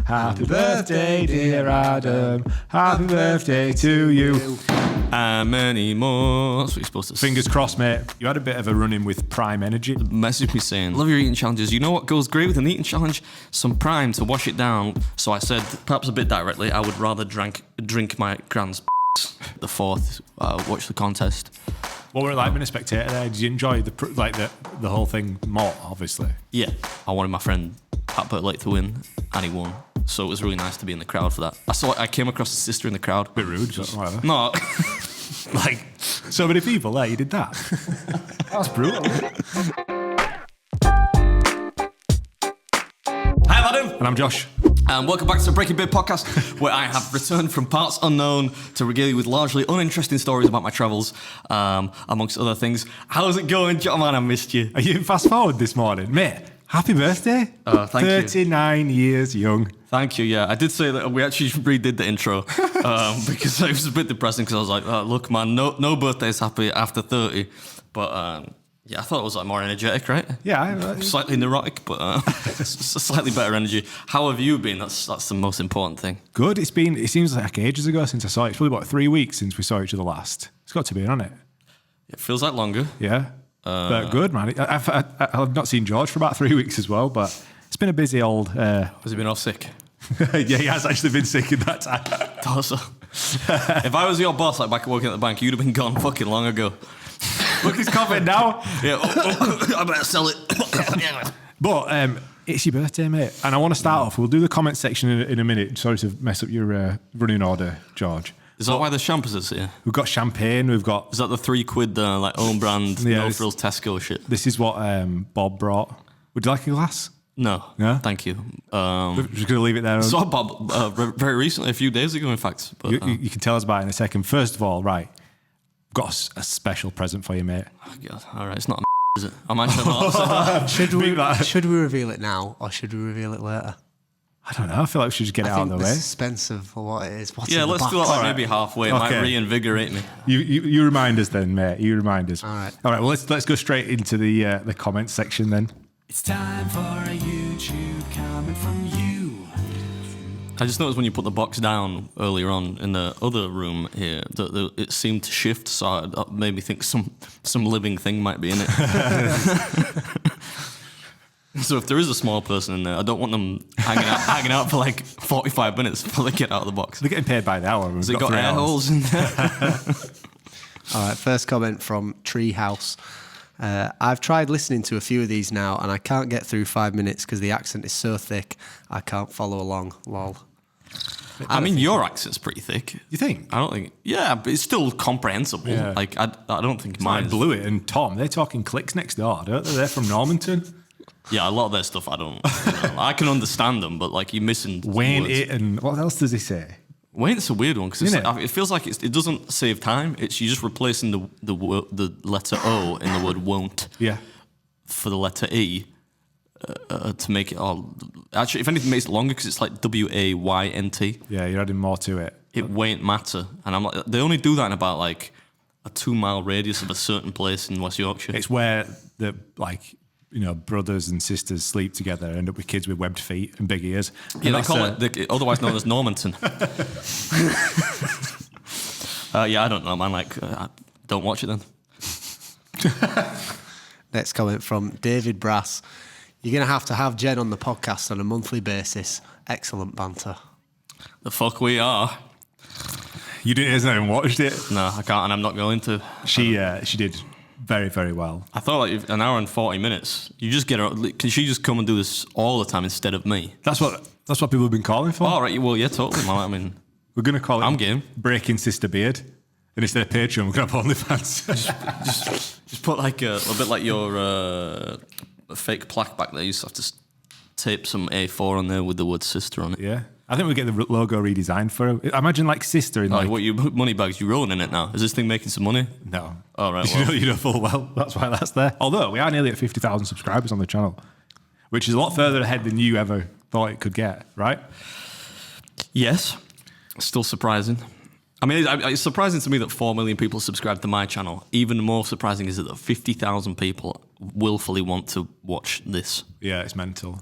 Happy birthday, dear Adam. Happy birthday to you. And many more. That's what you're supposed to say. Fingers crossed, mate. You had a bit of a run-in with Prime Energy. Message me saying, love your eating challenges. You know what goes great with an eating challenge? Some Prime to wash it down. So I said, perhaps a bit directly, I would rather drink my grand's the fourth, watch the contest. What were it like being a spectator there? Did you enjoy the whole thing more, obviously? Yeah, I wanted my friend Pat Burtlake to win, and he won. So it was really nice to be in the crowd for that. I came across his sister in the crowd. Bit rude, but whatever. No. Like, so many people there, you did that. That's brutal. Hi, I'm Adam. And I'm Josh. And welcome back to the Breaking Big podcast, where I have returned from parts unknown to regale you with largely uninteresting stories about my travels, amongst other things. How's it going, John? Man, I missed you. Are you fast forward this morning? Mate, happy birthday. Thank 39 years young. Thank you, yeah. I did say that we actually redid the intro because it was a bit depressing because I was like, oh, look, man, no birthday's happy after 30. But yeah, I thought it was like more energetic, right? Yeah. Slightly neurotic, but slightly better energy. How have you been? That's the most important thing. Good. It seems like ages ago since I saw it. It's probably about 3 weeks since we saw each other last. It's got to be, hasn't it? It feels like longer. Yeah. But good, man. I've not seen George for about 3 weeks as well, but it's been a busy old... Has he been off sick? Yeah, he has actually been sick in that time. Also, if I was your boss, like back working at the bank, you'd have been gone fucking long ago. Look, he's coughing now. Yeah, I better sell it. But it's your birthday, mate. And I want to start off. We'll do the comment section in a minute. Sorry to mess up your running order, George. Is that why the champers here? We've got champagne. We've got... Is that the £3 like own brand, no frills Tesco shit? This is what Bob brought. Would you like a glass? No. Yeah? Thank you. We're just going to leave it there. I saw Bob very recently, a few days ago, in fact. But, you can tell us about it in a second. First of all, right, got a special present for you, mate. Oh, God. All right, it's not is it? I'm actually not. Should we reveal it now or should we reveal it later? I don't know. I feel like we should just get it out of the way. Suspense of what it is. What's Yeah, in the let's box? do it like maybe halfway. It might reinvigorate me. You remind us then, mate. You remind us. All right. Well, let's go straight into the comments section then. It's time for a YouTube comment from you. I just noticed when you put the box down earlier on in the other room here that it seemed to shift, so that made me think some living thing might be in it. So if there is a small person in there, I don't want them hanging out for like 45 minutes before they get out of the box. They're getting paid by the hour. Has it got air holes in there? All right, first comment from Treehouse. I've tried listening to a few of these now and I can't get through 5 minutes because the accent is so thick I can't follow along. Lol. I mean, your accent's pretty thick. You think? I don't think... Yeah, but it's still comprehensible. Yeah. Like, I don't think Mine mine... Blewett and Tom, they're talking clicks next door, don't they? They're from Normanton. Yeah, a lot of their stuff I don't... I can understand them, but like, you're missing Wayne words. it and what else does he say? Wayne's a weird one because Isn't it feels like it doesn't save time. It's you're just replacing the letter O in the word won't for the letter E to make it all... Actually, if anything, it makes it longer because it's like W-A-Y-N-T. Yeah, you're adding more to it. It won't matter. And I'm like, they only do that in about like a 2-mile radius of a certain place in West Yorkshire. It's where the brothers and sisters sleep together, end up with kids with webbed feet and big ears. Yeah, they call it, otherwise known as Normanton. Yeah, I don't know, man. Like, don't watch it then. Next comment from David Brass. You're going to have Jen on the podcast on a monthly basis. Excellent banter. The fuck we are. You didn't even watched it. No, I can't, and I'm not going to. She did very, very well. I thought like an hour and 40 minutes. You just get her. Can she just come and do this all the time instead of me? That's what people have been calling for. All right. Well, yeah, totally. Man. I mean, we're going to call it. I'm game. Breaking Sister Beard, and instead of Patreon, we're going to have OnlyFans. just put like a bit like your fake plaque back there. You just have to tape some A4 on there with the word sister on it. Yeah. I think we'll get the logo redesigned for her. Imagine like sister in like... What, you money bags, you rolling in it now? Is this thing making some money? No. Oh, right. Well. You know full well. That's why that's there. Although we are nearly at 50,000 subscribers on the channel, which is a lot further ahead than you ever thought it could get, right? Yes. Still surprising. I mean, it's surprising to me that 4 million people subscribe to my channel. Even more surprising is it that 50,000 people willfully want to watch this. Yeah, it's mental.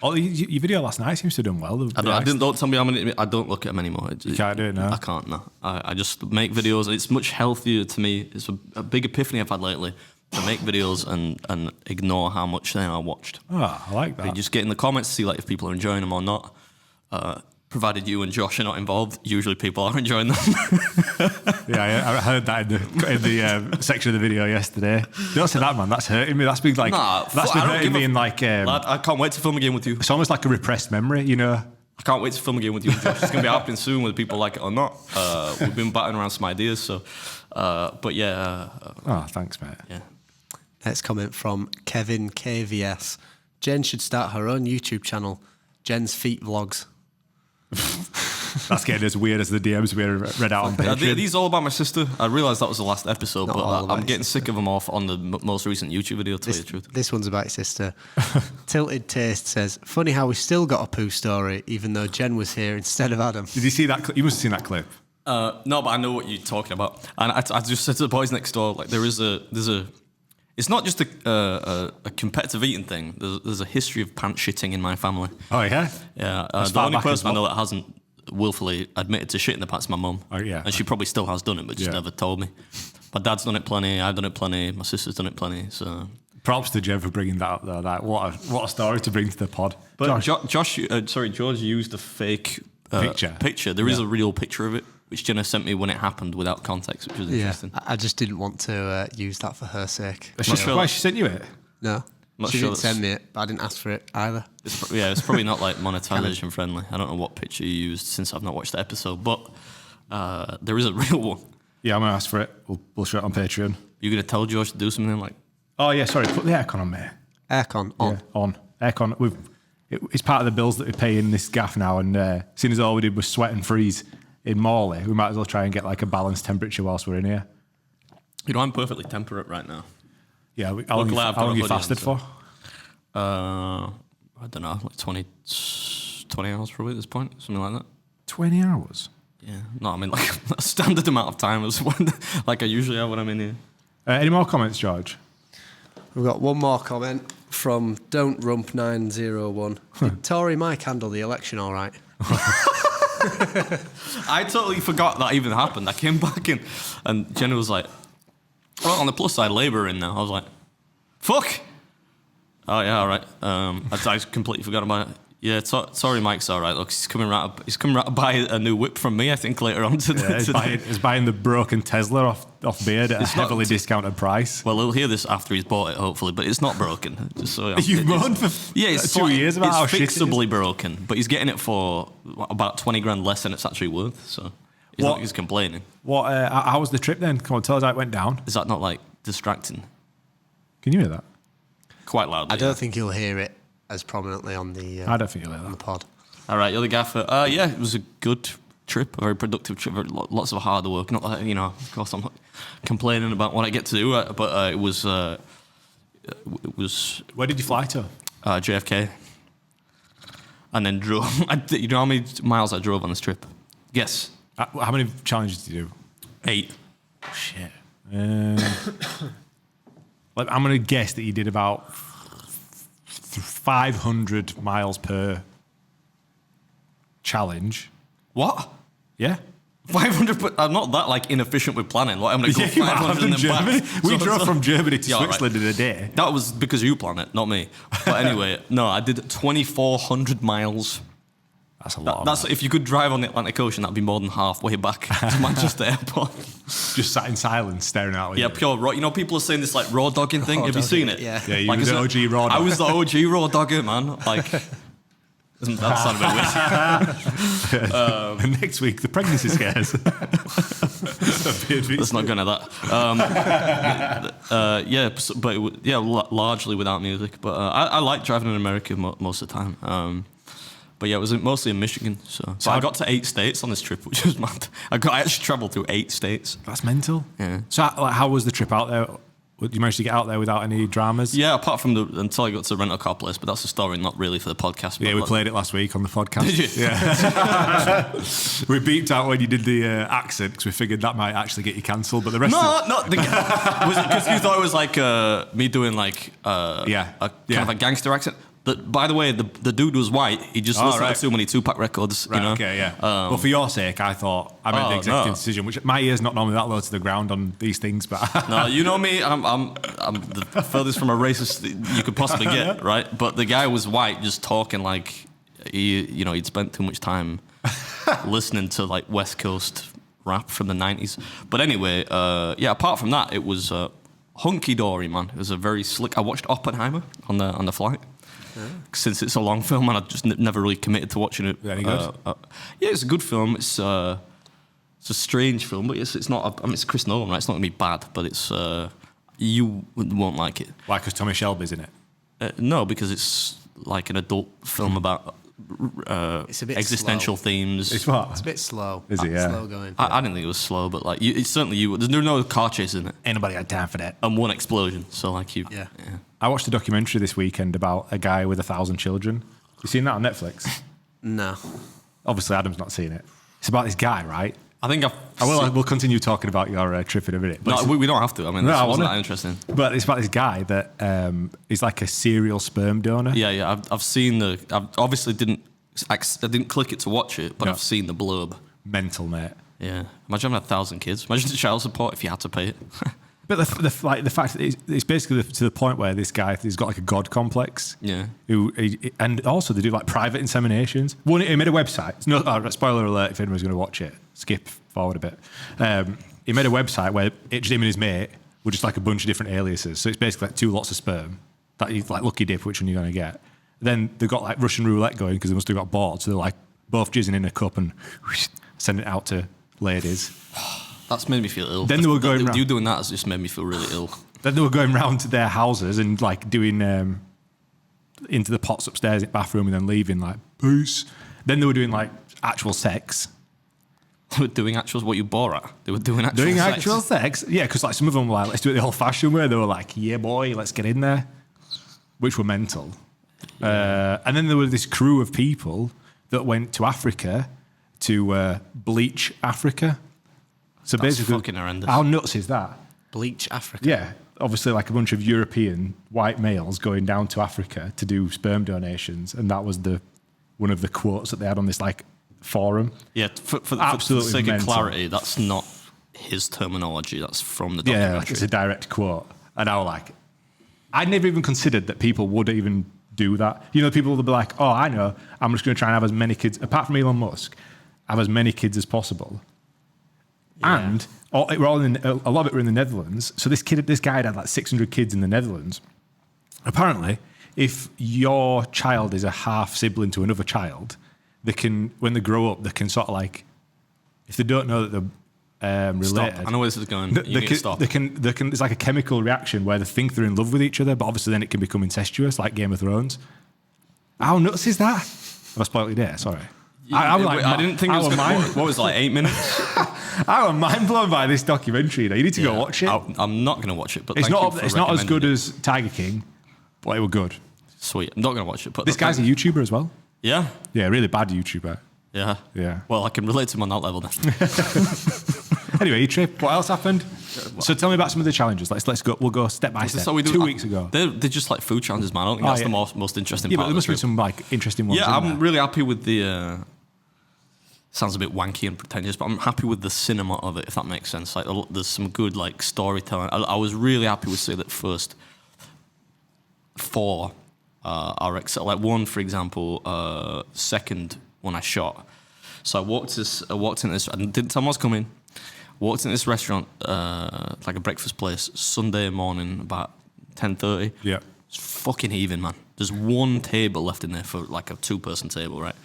Oh, your video last night seems to have done well. Don't tell me how many. I don't look at them anymore. You can't do it now. I can't. No, I just make videos. It's much healthier to me. It's a big epiphany I've had lately to make videos and ignore how much they are watched. Oh, I like that. You just get in the comments to see like if people are enjoying them or not. Provided you and Josh are not involved, usually people are enjoying them. Yeah, I heard that in the section of the video yesterday. Don't say that, man. That's hurting me. That's been like that's been hurting me in like. Lad, I can't wait to film again with you. It's almost like a repressed memory, you know. I can't wait to film again with you and Josh. It's going to be happening soon, whether people like it or not. We've been batting around some ideas, so. But yeah. Oh, thanks, mate. Yeah. Next comment from Kevin KVS. Jen should start her own YouTube channel, Jen's Feet Vlogs. That's getting as weird as the DMs we read out on Patreon. These all about my sister. I realised that was the last episode, Not but I'm getting sick of them off on the most recent YouTube video, to tell you the truth. This one's about your sister. Tilted Taste says, funny how we still got a poo story, even though Jen was here instead of Adam. Did you see that? You must have seen that clip. No, but I know what you're talking about. And I just said to the boys next door, like, there's a. It's not just a competitive eating thing. There's a history of pants shitting in my family. Oh, yeah? Yeah. The only person I know that hasn't willfully admitted to shit in the pants is my mum. Oh, yeah. And she probably still has done it, but just never told me. My dad's done it plenty. I've done it plenty. My sister's done it plenty. So props to Jen for bringing that up, though. What a story to bring to the pod. But George used a fake picture. There is a real picture of it, which Jenna sent me when it happened without context, which was interesting. I just didn't want to use that for her sake. Why she sent you it? No. She didn't send me it, but I didn't ask for it either. It's probably not like monetization friendly. I don't know what picture you used since I've not watched the episode, but there is a real one. Yeah, I'm going to ask for it. We'll show it on Patreon. You're going to tell George to do something like... Oh, yeah, sorry. Put the aircon on, mate. Aircon on? Yeah, on. Aircon. It's part of the bills that we pay in this gaff now, and seeing as all we did was sweat and freeze in Morley, we might as well try and get like a balanced temperature whilst we're in here. You know, I'm perfectly temperate right now. Yeah, how long you fasted for? I don't know, like 20 hours probably at this point, something like that. 20 hours? Yeah, no, I mean like a standard amount of time is like I usually have when I'm in here. Any more comments, George? We've got one more comment from Don't Rump 901. Did Tory Mike handle the election all right? I totally forgot that even happened. I came back in and Jenna was like, well, on the plus side, Labour in now. I was like, fuck. Oh, yeah, all right. I completely forgot about it. Yeah, sorry, Mike's all right. Look, he's coming right to buy a new whip from me, I think, later on today. He's buying the broken Tesla off Beard at a heavily discounted price. Well, he'll hear this after he's bought it, hopefully, but it's not broken. Just so You've moaned for 2 years about how shit it is. It's fixably broken, but he's getting it for about 20 grand less than it's actually worth, so it's not like he's complaining. How was the trip then? Come on, tell us how it went down. Is that not, like, distracting? Can you hear that? Quite loudly. I don't think you'll hear it as prominently on the I don't think you'll hear that. on the pod. All right, you're the gaffer. Yeah, it was a good trip, a very productive trip, lots of hard work. Not that, of course, I'm not complaining about what I get to do, but it was. Where did you fly to? JFK. And then drove. You know how many miles I drove on this trip? Guess. How many challenges did you do? 8. Shit. I'm going to guess that you did about 500 miles per challenge. What? Yeah. 500, but I'm not that like inefficient with planning. Like I'm going to go 500 and then back. We drove from Germany to Switzerland in a day. That was because you planned it, not me. But anyway, no, I did 2,400 miles. That's a lot. That's if you could drive on the Atlantic Ocean, that'd be more than halfway back to Manchester Airport. Just sat in silence, staring out. Yeah, pure raw. You know, people are saying this like raw dogging thing. Have you seen it? Yeah. Yeah, you were the OG raw dog. I was the OG raw dogger, man. Like, doesn't that sound a bit weird? Next week, the pregnancy scares. Let's not go into that. Largely without music. But I like driving in America most of the time. But yeah, it was mostly in Michigan. So I got to 8 states on this trip, which was mad. I actually travelled through 8 states. That's mental. Yeah. So how was the trip out there? Did you manage to get out there without any dramas? Yeah, apart from until I got to the rental car place, but that's a story not really for the podcast. Yeah, we played it last week on the podcast. Did you? Yeah. We beeped out when you did the accent because we figured that might actually get you cancelled, but the rest was it because you thought it was like me doing like a kind of a gangster accent? But by the way, the dude was white. He just listened to too many Tupac records. Right, you know? okay, yeah. Well, for your sake, I thought I made the executive decision, which my ear's not normally that low to the ground on these things, but no, you know me. I'm the furthest from a racist you could possibly get, right? But the guy was white, just talking like he'd spent too much time listening to like West Coast rap from the 90s. But anyway, apart from that, it was hunky dory, man. It was a very slick. I watched Oppenheimer on the flight. Since it's a long film and I just never really committed to watching it. Any good? Yeah, it's a good film. It's a strange film, but it's not. It's Chris Nolan, right? It's not gonna be bad, but it's you won't like it. Why? Because Tommy Shelby's in it. No, because it's like an adult film about It's a bit existential slow. themes. It's what? It's a bit slow. Is it? Yeah. Slow going. I didn't think it was slow, but like it's certainly you. There's no car chase in it, Anybody had time for that? and one explosion. So like you. Yeah. I watched a documentary this weekend about a guy with 1,000 children. You seen that on Netflix? No. Obviously, Adam's not seen it. It's about this guy, right? I think We'll continue talking about your trip in a minute. But No, we don't have to. I mean, No, this I wasn't wanna- that interesting. But it's about this guy that is like a serial sperm donor. Yeah. I've seen the. I obviously I didn't click it to watch it, but No. I've seen the blurb. Mental, mate. Yeah. Imagine having 1,000 kids. Imagine the child support if you had to pay it. But the fact that it's basically to the point where this guy he's got like a god complex. Yeah. And also they do like private inseminations. One, he made a website. It's no spoiler alert if anyone's going to watch it. Skip forward a bit. He made a website where it's him and his mate were just like a bunch of different aliases. So it's basically like 2 lots of sperm. That you like lucky dip which one you're going to get. Then they've got like Russian roulette going because they must have got bored. So they're like both jizzing in a cup and sending it out to ladies. That's made me feel ill. Then they were going round. You doing that has just made me feel really ill. Then they were going round to their houses and like doing into the pots upstairs in the bathroom and then leaving like peace. Then they were doing like actual sex. They were doing actual what you bore at. They were doing actual Doing sex. actual sex? Yeah, because like some of them were like, let's do it the old-fashioned way. They were like, yeah, boy, let's get in there, which were mental. And then there were this crew of people that went to Africa to bleach Africa. So That's basically, fucking horrendous. how nuts is that? Bleach Africa. Yeah, obviously like a bunch of European white males going down to Africa to do sperm donations, and that was one of the quotes that they had on this like forum. Yeah, for the Absolutely sake mental. of clarity, that's not his terminology. That's from the Yeah, documentary. like it's a direct quote. And I was like, I never even considered that people would even do that. You know, people will be like, oh, I know, I'm just going to try and have as many kids, apart from Elon Musk, have as many kids as possible. Yeah. And a lot of it were in the Netherlands. So this guy had like 600 kids in the Netherlands. Apparently, if your child is a half sibling to another child, they can, when they grow up, they can sort of like, if they don't know that they're related. Stop. I know where this is going. They You need to can, stop. they can. It's like a chemical reaction where they think they're in love with each other, but obviously then it can become incestuous, like Game of Thrones. How nuts is that? Have I spoiled your day? Sorry. I didn't think it was mind. what was it, like 8 minutes? I was mind blown by this documentary. You need to go watch it. I'm not going to watch it, but It's thank you not. for It's not as good recommending as Tiger King, but it was good. it. Sweet. I'm not going to watch it. But This guy's a YouTuber as well. Yeah. Yeah, really bad YouTuber. Yeah. Yeah. Well, I can relate to him on that level then. Anyway, your trip. What else happened? So tell me about some of the challenges. Let's go. We'll go step by step. So we do 2 weeks ago. They're just like food challenges, man. I don't think that's the most interesting Yeah, but part. there of must the be trip. some like interesting ones. Yeah, in there. I'm really happy with the. Sounds a bit wanky and pretentious, but I'm happy with the cinema of it, if that makes sense. Like, there's some good like storytelling. I was really happy with say that first 4 are like one, for example, second one I shot. So I walked in this. I didn't tell them I was coming. Walked in this restaurant, like a breakfast place, Sunday morning about 10:30. Yeah. It's fucking heaving, man. There's one table left in there for like a 2-person table, right?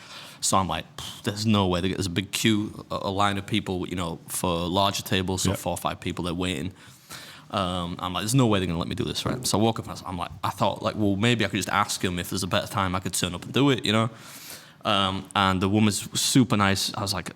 So I'm like, there's no way. There's a big queue, a line of people, you know, for larger tables, so 4 or 5 people, they're waiting. I'm like, there's no way they're going to let me do this, right? So I walk up and I'm like, I thought, like, well, maybe I could just ask them if there's a better time I could turn up and do it, you know? And the woman's super nice. I was like,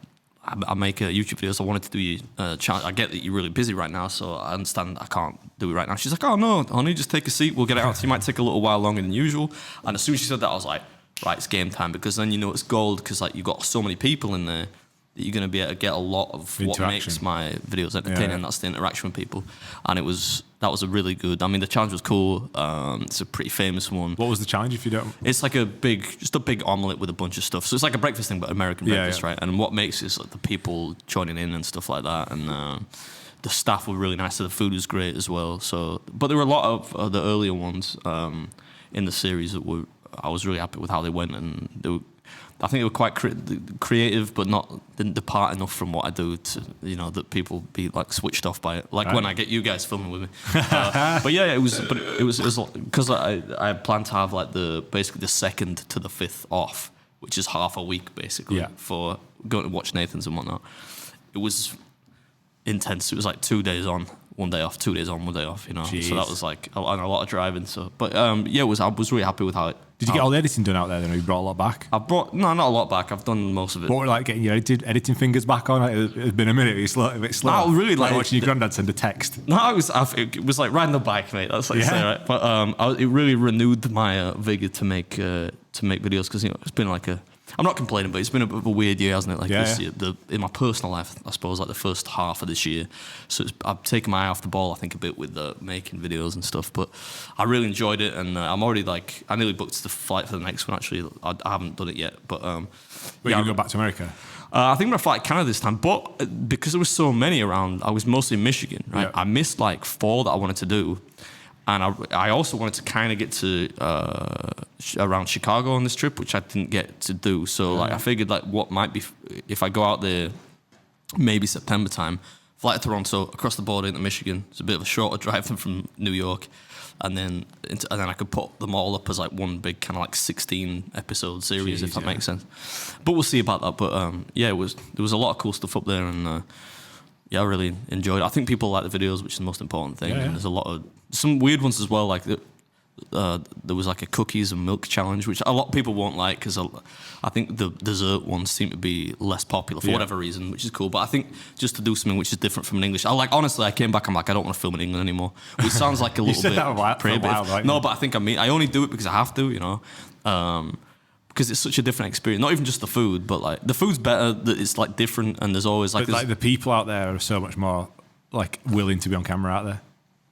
I make YouTube videos. I wanted to do a challenge. I get that you're really busy right now, so I understand I can't do it right now. She's like, oh no, honey, just take a seat. We'll get it out. So you might take a little while longer than usual. And as soon as she said that, I was like, right, it's game time, because then you know it's gold, because like you've got so many people in there that you're going to be able to get a lot of what makes my videos entertaining. And that's the interaction with people. And that was a really good. I mean, the challenge was cool. It's a pretty famous one. What was the challenge, if you don't? It's like just a big omelette with a bunch of stuff. So it's like a breakfast thing, but American breakfast, right? And what makes it is like the people joining in and stuff like that. And the staff were really nice. So the food was great as well. So, but there were a lot of the earlier ones in the series that I was really happy with how they went, and I think they were quite creative, but didn't depart enough from what I do to, that people be like switched off by it. Like when I get you guys filming with me. But yeah, it was because I planned to have like basically the 2nd to the 5th off, which is half a week basically for going to watch Nathan's and whatnot. It was intense. It was like 2 days on, 1 day off, 2 days on, 1 day off. Jeez. So that was like a lot of driving. So, but I was really happy with how it. Did you get all the editing done out there then, or you brought a lot back? No, not a lot back. I've done most of it. What were like getting your editing fingers back on? It's been a minute. It's a bit slow. No, really, like watching your granddad send a text. No, it was like riding the bike, mate. That's what you say, right? But it really renewed my vigor to make videos, because it's been like I'm not complaining, but it's been a bit of a weird year, hasn't it? Like this year, in my personal life, I suppose, like the first half of this year. So I've taken my eye off the ball, I think, a bit with making videos and stuff. But I really enjoyed it, and I'm already I nearly booked the flight for the next one. Actually, I haven't done it yet, but you're gonna go back to America? I think I'm gonna fly to Canada this time, but because there was so many around, I was mostly in Michigan. Right, I missed like 4 that I wanted to do. And I also wanted to kind of get to around Chicago on this trip, which I didn't get to do. So I figured like what might be if I go out there, maybe September time, fly to Toronto, across the border into Michigan. It's a bit of a shorter drive than from New York, and then I could put them all up as like one big kind of like 16 episode series, if that makes sense. But we'll see about that. But there was a lot of cool stuff up there, and I really enjoyed it. I think people like the videos, which is the most important thing. And there's a lot of some weird ones as well, like there was like a cookies and milk challenge, which a lot of people won't like, because I think the dessert ones seem to be less popular for whatever reason, which is cool. But I think just to do something which is different from an English, honestly, I came back, I'm like, I don't want to film in England anymore, which sounds like a little bit prohibitive. Right? No, but I think I only do it because I have to, because it's such a different experience. Not even just the food, but like the food's better. That it's like different, and there's always like. But like the people out there are so much more like willing to be on camera out there.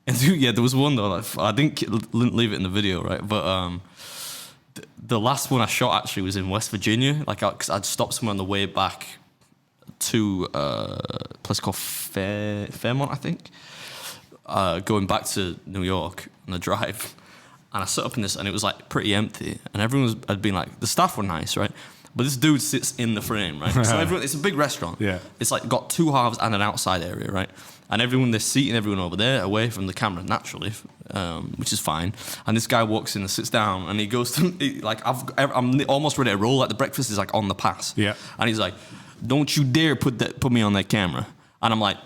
And there was one though. Like, I didn't leave it in the video, right? But the last one I shot actually was in West Virginia. Like, because I'd stopped somewhere on the way back to a place called Fairmont, I think. Going back to New York on the drive. And I set up in this, and it was like pretty empty. And everyone had been like, the staff were nice, right? But this dude sits in the frame, right? So it's a big restaurant. Yeah. It's like got 2 halves and an outside area, right? And they're seating everyone over there, away from the camera, naturally, which is fine. And this guy walks in and sits down, and he goes to I'm almost ready to roll. Like the breakfast is like on the pass. Yeah. And he's like, "Don't you dare put me on that camera." And I'm like,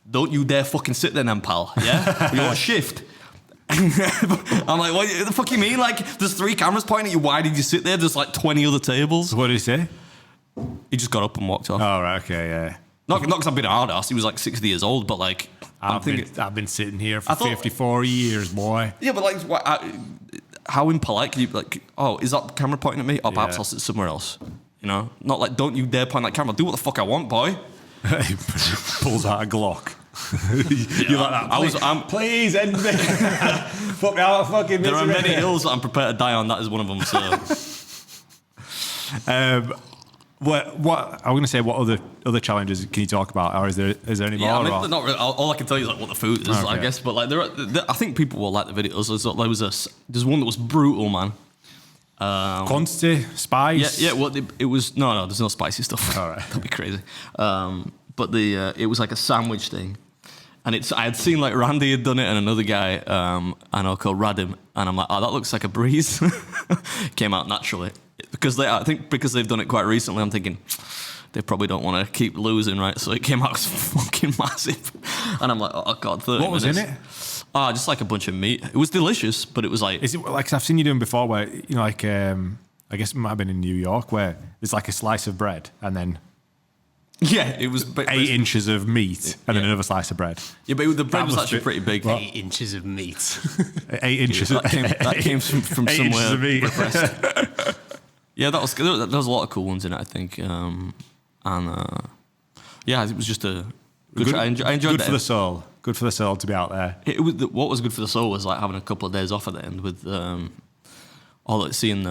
"Don't you dare fucking sit there, then, pal. Yeah, you're on shift." I'm like, what the fuck you mean? Like, there's 3 cameras pointing at you. Why did you sit there? There's like 20 other tables. What did he say? He just got up and walked off. Oh, right, okay, yeah. Not because I've been a hard ass. He was like 60 years old, but like, I've been sitting here for 54 years, boy. Yeah, but like, how impolite can you like? Oh, is that camera pointing at me? Oh, perhaps I'll sit somewhere else. Not like, don't you dare point that camera. Do what the fuck I want, boy. He pulls out a Glock. You're like that. Please end me. Fuck out, fucking. There are many hills that I'm prepared to die on. That is one of them. So. What I'm going to say? What other challenges can you talk about, or is there any more? Yeah, not really. All I can tell you is like what the food is, I guess. But like, I think people will like the videos. There's one that was brutal, man. Quantity, spice. Yeah. Well, it was no. There's no spicy stuff. All right, that'd be crazy. But it was like a sandwich thing, and I had seen like Randy had done it and another guy I know called Radim, and I'm like, oh, that looks like a breeze. Came out naturally. I think because they've done it quite recently, I'm thinking they probably don't want to keep losing, right? So it came out fucking massive, and I'm like, oh god, 30 What was minutes. in it? Just like a bunch of meat. It was delicious, but it was like. Is it like, 'cause I've seen you doing before, where like I guess it might have been in New York, where there's like a slice of bread and then Yeah, it was 8 inches of meat and then another slice of bread. Yeah, but the bread was actually pretty big. 8 inches of meat. 8 inches. That came from 8 inches somewhere of meat. repressed. Yeah, there was a lot of cool ones in it, I think. Yeah, it was just a good try. I enjoyed good that. for the soul. Good for the soul to be out there. What was good for the soul was like having a couple of days off at the end with seeing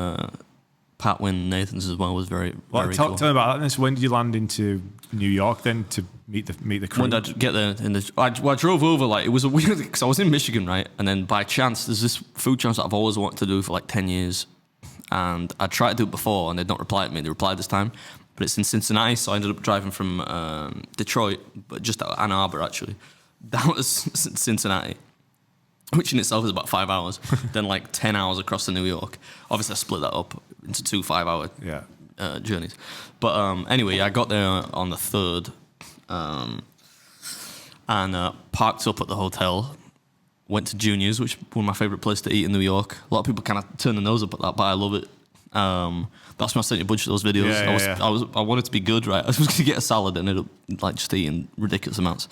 Pat win Nathan's as well was very cool. Tell me about that. So when did you land into New York then to meet the crew? When did I get there? I drove over, like, it was a weird, because I was in Michigan, right? And then by chance, there's this food challenge that I've always wanted to do for like 10 years. And I tried to do it before and they'd not replied to me. They replied this time. But it's in Cincinnati, so I ended up driving from Detroit, but just out of Ann Arbor, actually. That was Cincinnati, which in itself is about 5 hours. Then like 10 hours across to New York. Obviously, I split that up into 2 5-hour journeys. But anyway, I got there on the 3rd and parked up at the hotel. Went to Junior's, which is one of my favourite places to eat in New York. A lot of people kind of turn their nose up at that, but I love it. That's when I sent you a bunch of those videos. I wanted to be good, right? I was going to get a salad and ended up like just eating ridiculous amounts.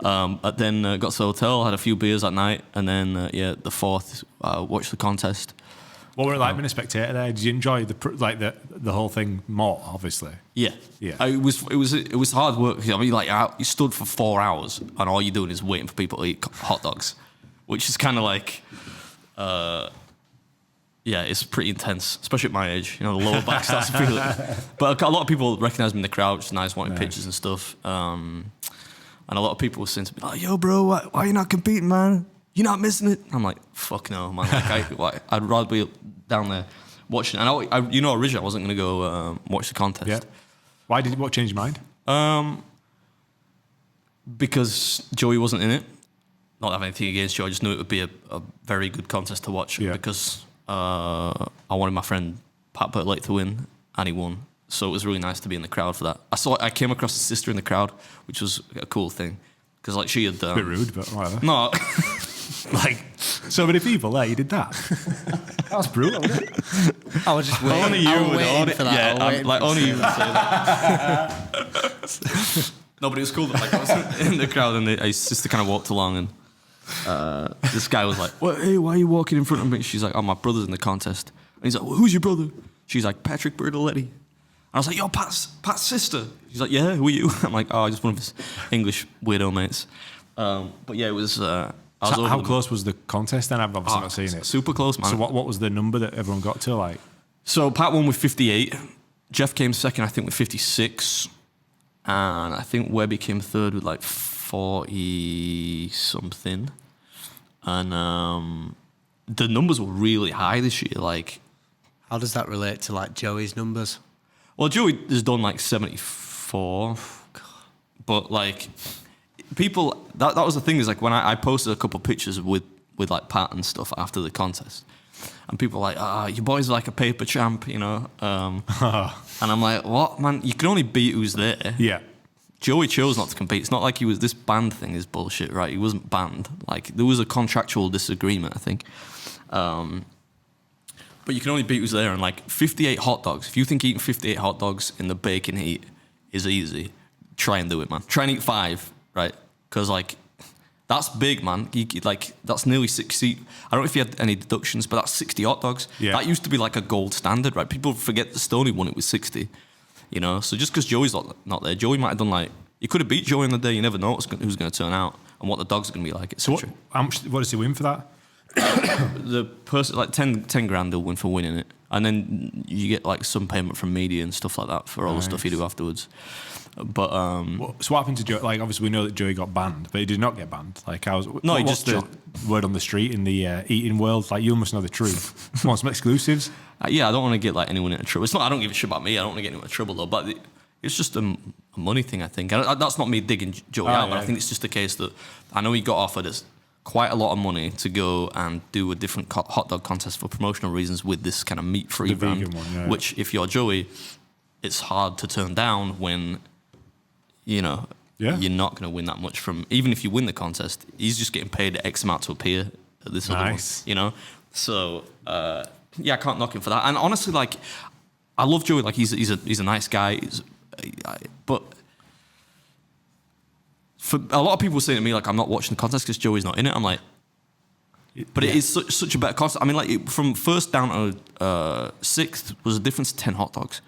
Then got to the hotel, had a few beers that night, and then the 4th, watched the contest. What were it like being a spectator there? Did you enjoy the whole thing more? Obviously, yeah. It was hard work. I mean, like you stood for 4 hours, and all you're doing is waiting for people to eat hot dogs, which is kind of like. Yeah, it's pretty intense, especially at my age. You know, the lower back starts to feel it. But a lot of people recognise me in the crowd, which is nice, wanting pictures and stuff. And a lot of people were saying to me, like, yo, bro, why are you not competing, man? You're not missing it. I'm like, fuck no, man. I'd rather be down there watching. And originally I wasn't going to go watch the contest. Yeah. What changed your mind? Because Joey wasn't in it. Not having anything against Joey, I just knew it would be a very good contest to watch because... I wanted my friend Pat Burtlake to win, and he won. So it was really nice to be in the crowd for that. I came across his sister in the crowd, which was a cool thing, because like she had. A bit rude, but whatever. No, like so many people there. You did that. That's brutal. Isn't it? I was just waiting. Only you would waiting for that. Yeah, like only you would say that. No, but it was cool that like I was in the crowd and his sister kind of walked along and. This guy was like, well, hey, why are you walking in front of me? She's like, oh, my brother's in the contest. And he's like, well, who's your brother? She's like, Patrick Bertoletti. And I was like, yo, Pat's sister. She's like, yeah, who are you? I'm like, oh, just one of his English weirdo mates. But yeah, it was... how close was the contest then? I've obviously not seen it. Super close, man. So what was the number that everyone got to? Like, so Pat won with 58. Jeff came second, I think, with 56. And I think Webby came third with like 40 something, and the numbers were really high this year. Like, how does that relate to like Joey's numbers? Well, Joey has done like 74, but like people that was the thing is like when I posted a couple of pictures with like Pat and stuff after the contest, and people were like, your boy's like a paper champ, you know, and I'm like, what, man? You can only beat who's there. Yeah. Joey chose not to compete. It's not like he was... This band thing is bullshit, right? He wasn't banned. Like, there was a contractual disagreement, I think. But you can only beat who's there. And, like, 58 hot dogs. If you think eating 58 hot dogs in the bacon heat is easy, try and do it, man. Try and eat 5, right? Because, like, that's big, man. That's nearly 60... I don't know if you had any deductions, but that's 60 hot dogs. Yeah. That used to be, like, a gold standard, right? People forget that Stoney won it with 60. You know, so just because Joey's not there, Joey might have done like... You could have beat Joey on the day, you never know who's going to turn out and what the dogs are going to be like, etc. So what does he win for that? The person, like 10 grand he'll win for winning it. And then you get like some payment from media and stuff like that for all the stuff you do afterwards. But... so what happened to Joey? Like, obviously we know that Joey got banned, but he did not get banned. Like, he just... the word on the street in the eating world? Like, you must know the truth. Want some exclusives? Yeah, I don't want to get like anyone into trouble. It's not. I don't give a shit about me. I don't want to get anyone into trouble though. But it's just a money thing, I think. And that's not me digging Joey out. But I think it's just the case that I know he got offered quite a lot of money to go and do a different hot dog contest for promotional reasons with this kind of meat-free brand. Vegan one, which, if you're Joey, it's hard to turn down when you're not going to win that much from. Even if you win the contest, he's just getting paid X amount to appear at this other one. You know, so. Yeah, I can't knock him for that. And honestly, like, I love Joey. Like, he's a nice guy. But for a lot of people saying to me, like, I'm not watching the contest because Joey's not in it. I'm like, but it is such a better contest. I mean, like, from first down to sixth was a difference of 10 hot dogs.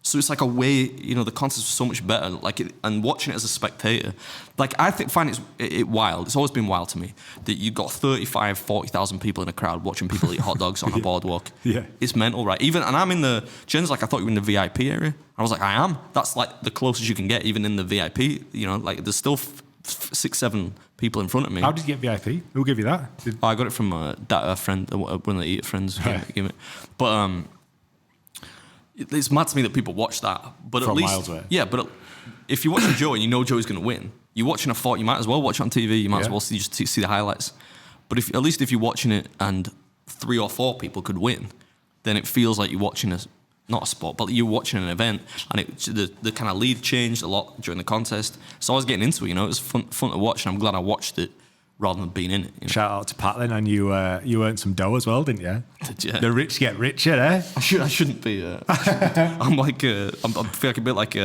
So it's like a way, you know, the contest was so much better. Like, and watching it as a spectator, like, I find it wild. It's always been wild to me that you got 35, 40,000 people in a crowd watching people eat hot dogs on a boardwalk. Yeah. It's mental, right? And I'm in the, Jen's like, I thought you were in the VIP area. I was like, I am. That's like the closest you can get, even in the VIP. You know, like, there's still 6, 7 people in front of me. How did you get VIP? Who gave you that? I got it from a friend, one of the eat friends. Gave it. But it's mad to me that people watch that. But From at least, miles away. yeah. But if you're watching Joe and you know Joe's going to win, you're watching a fight. You might as well watch it on TV. You might as well see the highlights. But at least if you're watching it and 3 or 4 people could win, then it feels like you're watching not a sport, but you're watching an event, and the kind of lead changed a lot during the contest. So I was getting into it, you know. It was fun to watch, and I'm glad I watched it rather than being in it. You know? Shout out to Pat then, and you earned some dough as well, didn't you? Yeah. The rich get richer, eh? I shouldn't be. I'm like, I feel like a bit like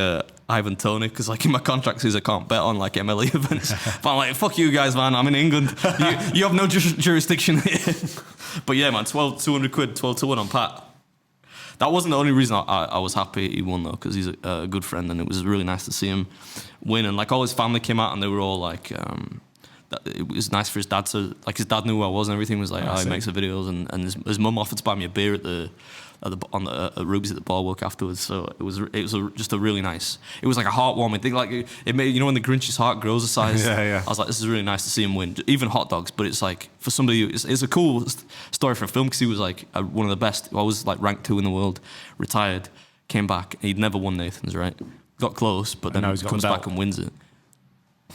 Ivan Toney, because like in my contract says I can't bet on like MLE events. But I'm like, fuck you guys, man. I'm in England. You have no jurisdiction here. But yeah, man, 200 quid, 12 to 1 on Pat. That wasn't the only reason I was happy he won, though, because he's a good friend, and it was really nice to see him win. And like all his family came out, and they were all like, it was nice for his dad to, like, his dad knew who I was and everything. Was like, he makes the videos, and his mum offered to buy me a beer at Ruby's at the boardwalk afterwards. So it was just a really nice. It was like a heartwarming thing. Like it made, you know, when the Grinch's heart grows a size. Yeah. I was like, this is really nice to see him win, even hot dogs. But it's like for somebody, it's a cool story for a film, because he was like one of the best. I was like ranked 2 in the world, retired, came back. He'd never won Nathan's, right? Got close, but then he comes back and wins it.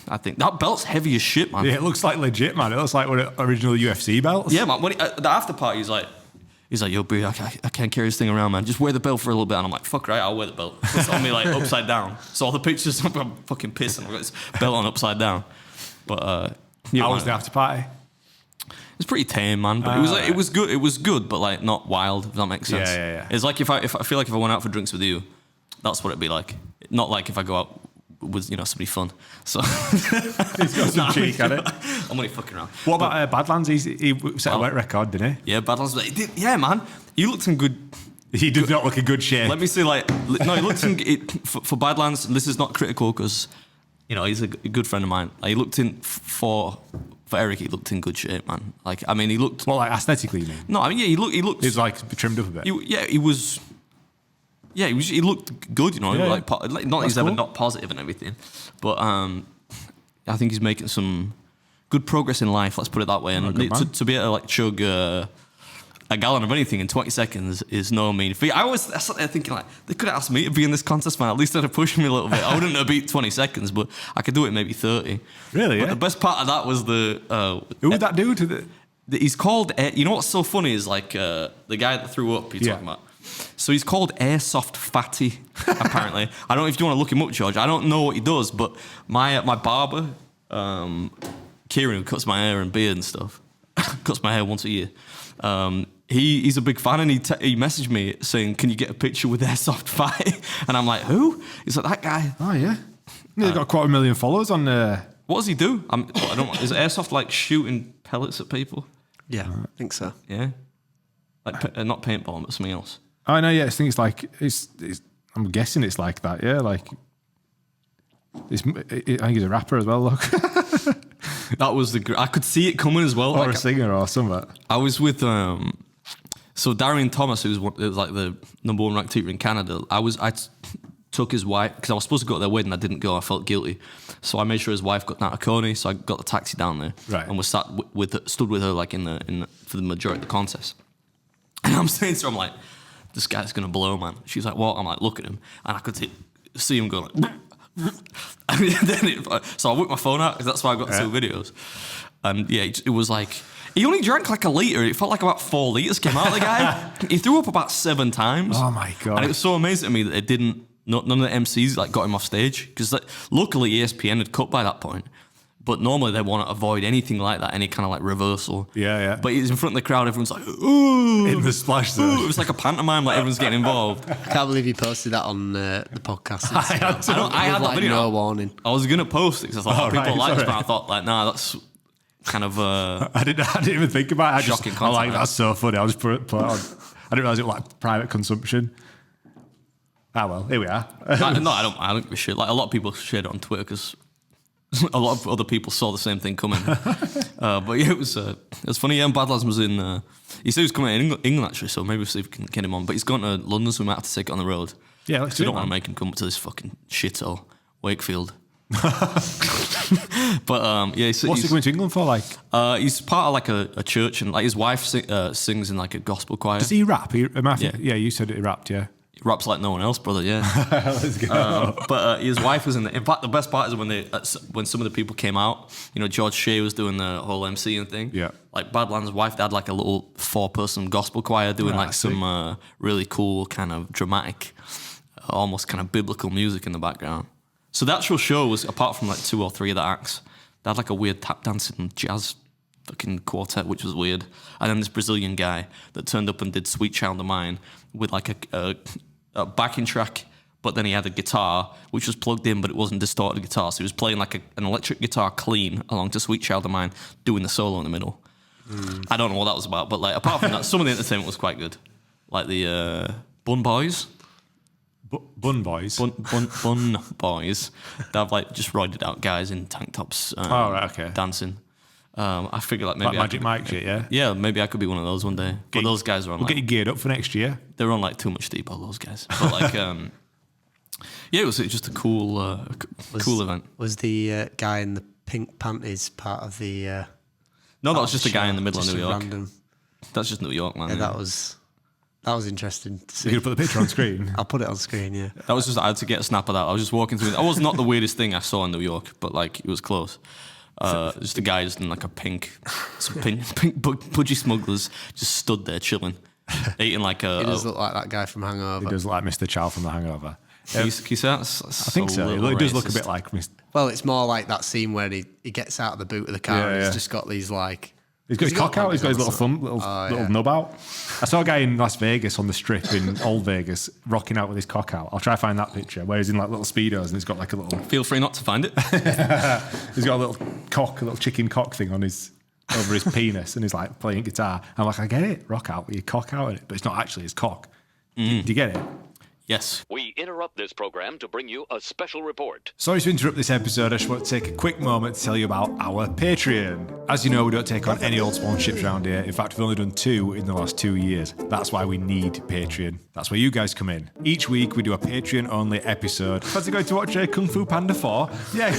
I think that belt's heavy as shit, man. Yeah, it looks like legit, man. It looks like one of the original UFC belts. Yeah, man. When the after party, he's like, yo, B, I can't carry this thing around, man. Just wear the belt for a little bit. And I'm like, fuck right, I'll wear the belt. It's on me like upside down. So all the pictures, I'm fucking pissing. I've got this belt on upside down. But how was the after party? It's pretty tame, man. But it was good. It was good, but like not wild. If that makes sense. Yeah. It's like if I feel like if I went out for drinks with you, that's what it'd be like. Not like if I go out with, you know, somebody fun. So he's got some cheek at it. I'm only fucking around. What about Badlands? He set a wet record, didn't he? Yeah, Badlands. Yeah, man. He looked in good. He did not look in good shape. Let me say, like, no, he looked in for Badlands. And this is not critical, because, you know, he's a good friend of mine. Like, he looked in for Eric. He looked in good shape, man. Like, I mean, he looked. Well, like aesthetically, you mean? No, I mean, yeah, he looked. He was like trimmed up a bit. He was. Yeah, he looked good, you know. Yeah, like not that's he's cool. ever not positive and everything, but I think he's making some good progress in life. Let's put it that way. And to be able to like chug a gallon of anything in 20 seconds is no mean feat. I sat there thinking, like, they could have asked me to be in this contest, man. At least they'd have pushed me a little bit. I wouldn't have beat 20 seconds, but I could do it in maybe 30. Really? But Yeah? the best part of that was Who would that do to the? He's called. You know what's so funny is like the guy that threw up. You're talking about. So he's called Airsoft Fatty, apparently. I don't know if you want to look him up, George. I don't know what he does, but my barber, Kieran, who cuts my hair and beard and stuff, cuts my hair once a year. He's a big fan, and he messaged me saying, "Can you get a picture with Airsoft Fatty?" And I'm like, "Who?" He's like, "That guy." Oh yeah. He's got 250,000 followers on. What does he do? I don't. Is Airsoft like shooting pellets at people? Yeah, I think so. Yeah, like not paintball, but something else. I know. Yeah, I think it's like it's. I'm guessing it's like that. Yeah, like. I think he's a rapper as well. Look. That was I could see it coming as well. Or like, a singer or something. I was with so Darian Thomas, who was like the number 1 ranked teacher in Canada. I took his wife, because I was supposed to go to their wedding. I didn't go. I felt guilty, so I made sure his wife got down to Coney. So I got the taxi down there, right, and was stood with her like for the majority of the contest. And I'm saying to her, I'm like, this guy's gonna blow, man. She's like, what? I'm like, look at him, and I could see him going like. So I whipped my phone out, because that's why I got the 2 videos. And yeah, it was like, he only drank like a litre. It felt like about 4 litres came out of the guy. He threw up about 7 times. Oh my God. And it was so amazing to me that it didn't, none of the MCs like got him off stage, because luckily ESPN had cut by that point. But normally they want to avoid anything like that, any kind of like reversal. Yeah. But he's in front of the crowd, everyone's like, ooh. In the splash zone. It was like a pantomime, like everyone's getting involved. I can't believe you posted that on the podcast. I had that video. No warning. I was going to post it because I thought people like this, but I thought, like, nah, that's kind of... I didn't even think about it. Shocking content, like, that's so funny. I'll just put it on. I didn't realise it was like private consumption. Well, here we are. I don't give a shit. Like, a lot of people shared it on Twitter because a lot of other people saw the same thing coming. But yeah, it was funny. Yeah, and Bad Lads was in... he said he was coming in England, actually, so maybe we'll see if we can get him on. But he's gone to London, so we might have to take it on the road. Yeah, let's do it. We don't want to make him come to this fucking shithole, Wakefield. But yeah, what's he going to England for? Like, he's part of like a church, and like his wife sings in like a gospel choir. Does he rap? Yeah, you said he rapped. Yeah, he raps like no one else, brother. Yeah. Let's go. But his wife was in there. In fact, the best part is when some of the people came out. You know, George Shea was doing the whole MCing thing. Yeah. Like Badlands' wife, they had like a little 4-person gospel choir doing like some really cool kind of dramatic, almost kind of biblical music in the background. So the actual show was, apart from like 2 or 3 of the acts, they had like a weird tap dancing jazz fucking quartet, which was weird. And then this Brazilian guy that turned up and did Sweet Child of Mine with like a backing track, but then he had a guitar which was plugged in, but it wasn't distorted guitar. So he was playing like an electric guitar clean along to Sweet Child of Mine, doing the solo in the middle. I don't know what that was about, but like apart from that, some of the entertainment was quite good. Like the Bun Boys. Bun Boys. Bun Boys. They have like just roided out guys in tank tops dancing. I figure like maybe like Magic Mike shit, yeah? Yeah, maybe I could be one of those one day. But those guys are on We'll get you geared up for next year. They're on like too much deep, all those guys. But like, yeah, it was just a cool event. Was the guy in the pink panties part of the... No, that was just a guy in the middle of New York. Random. That's just New York, man. Yeah, that was interesting to see. You're going to put the picture on screen? I'll put it on screen, yeah. That was just, I had to get a snap of that. I was just walking through. That was not the weirdest thing I saw in New York, but like, it was close. Just a guy just in like a pink pudgy smugglers just stood there chilling, eating like a... He does look like that guy from Hangover. He does look like Mr. Chow from The Hangover. Can you say that? I think so. It does look a bit like Mr. Well, it's more like that scene where he gets out of the boot of the car and he's just got these like... He's got his cock out, he's got his little thumb, little nub out. I saw a guy in Las Vegas on the strip in Old Vegas rocking out with his cock out. I'll try to find that picture where he's in like little Speedos and he's got like a little... Feel free not to find it. He's got a little cock, a little chicken cock thing on his... over his penis and he's like playing guitar. I'm like, I get it, rock out with your cock out in it, but it's not actually his cock. Do you get it? Yes. We interrupt this program to bring you a special report. Sorry to interrupt this episode. I just want to take a quick moment to tell you about our Patreon. As you know, we don't take on any old sponsorships around here. In fact, we've only done 2 in the last 2 years. That's why we need Patreon. That's where you guys come in. Each week, we do a Patreon-only episode. Fancy going to watch Kung Fu Panda 4? Yeah.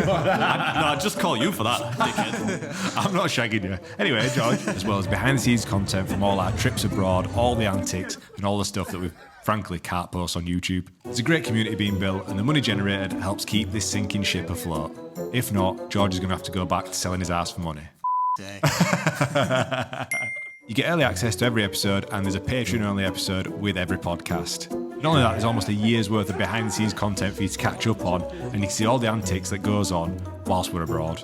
No, I'd just call you for that, dickhead. I'm not shagging you. Anyway, George, as well as behind-the-scenes content from all our trips abroad, all the antics, and all the stuff that we've frankly can't post on YouTube. There's a great community being built and the money generated helps keep this sinking ship afloat. If not, George is going to have to go back to selling his ass for money. You get early access to every episode and there's a Patreon-only episode with every podcast. Not only that, there's almost a year's worth of behind-the-scenes content for you to catch up on and you can see all the antics that goes on whilst we're abroad.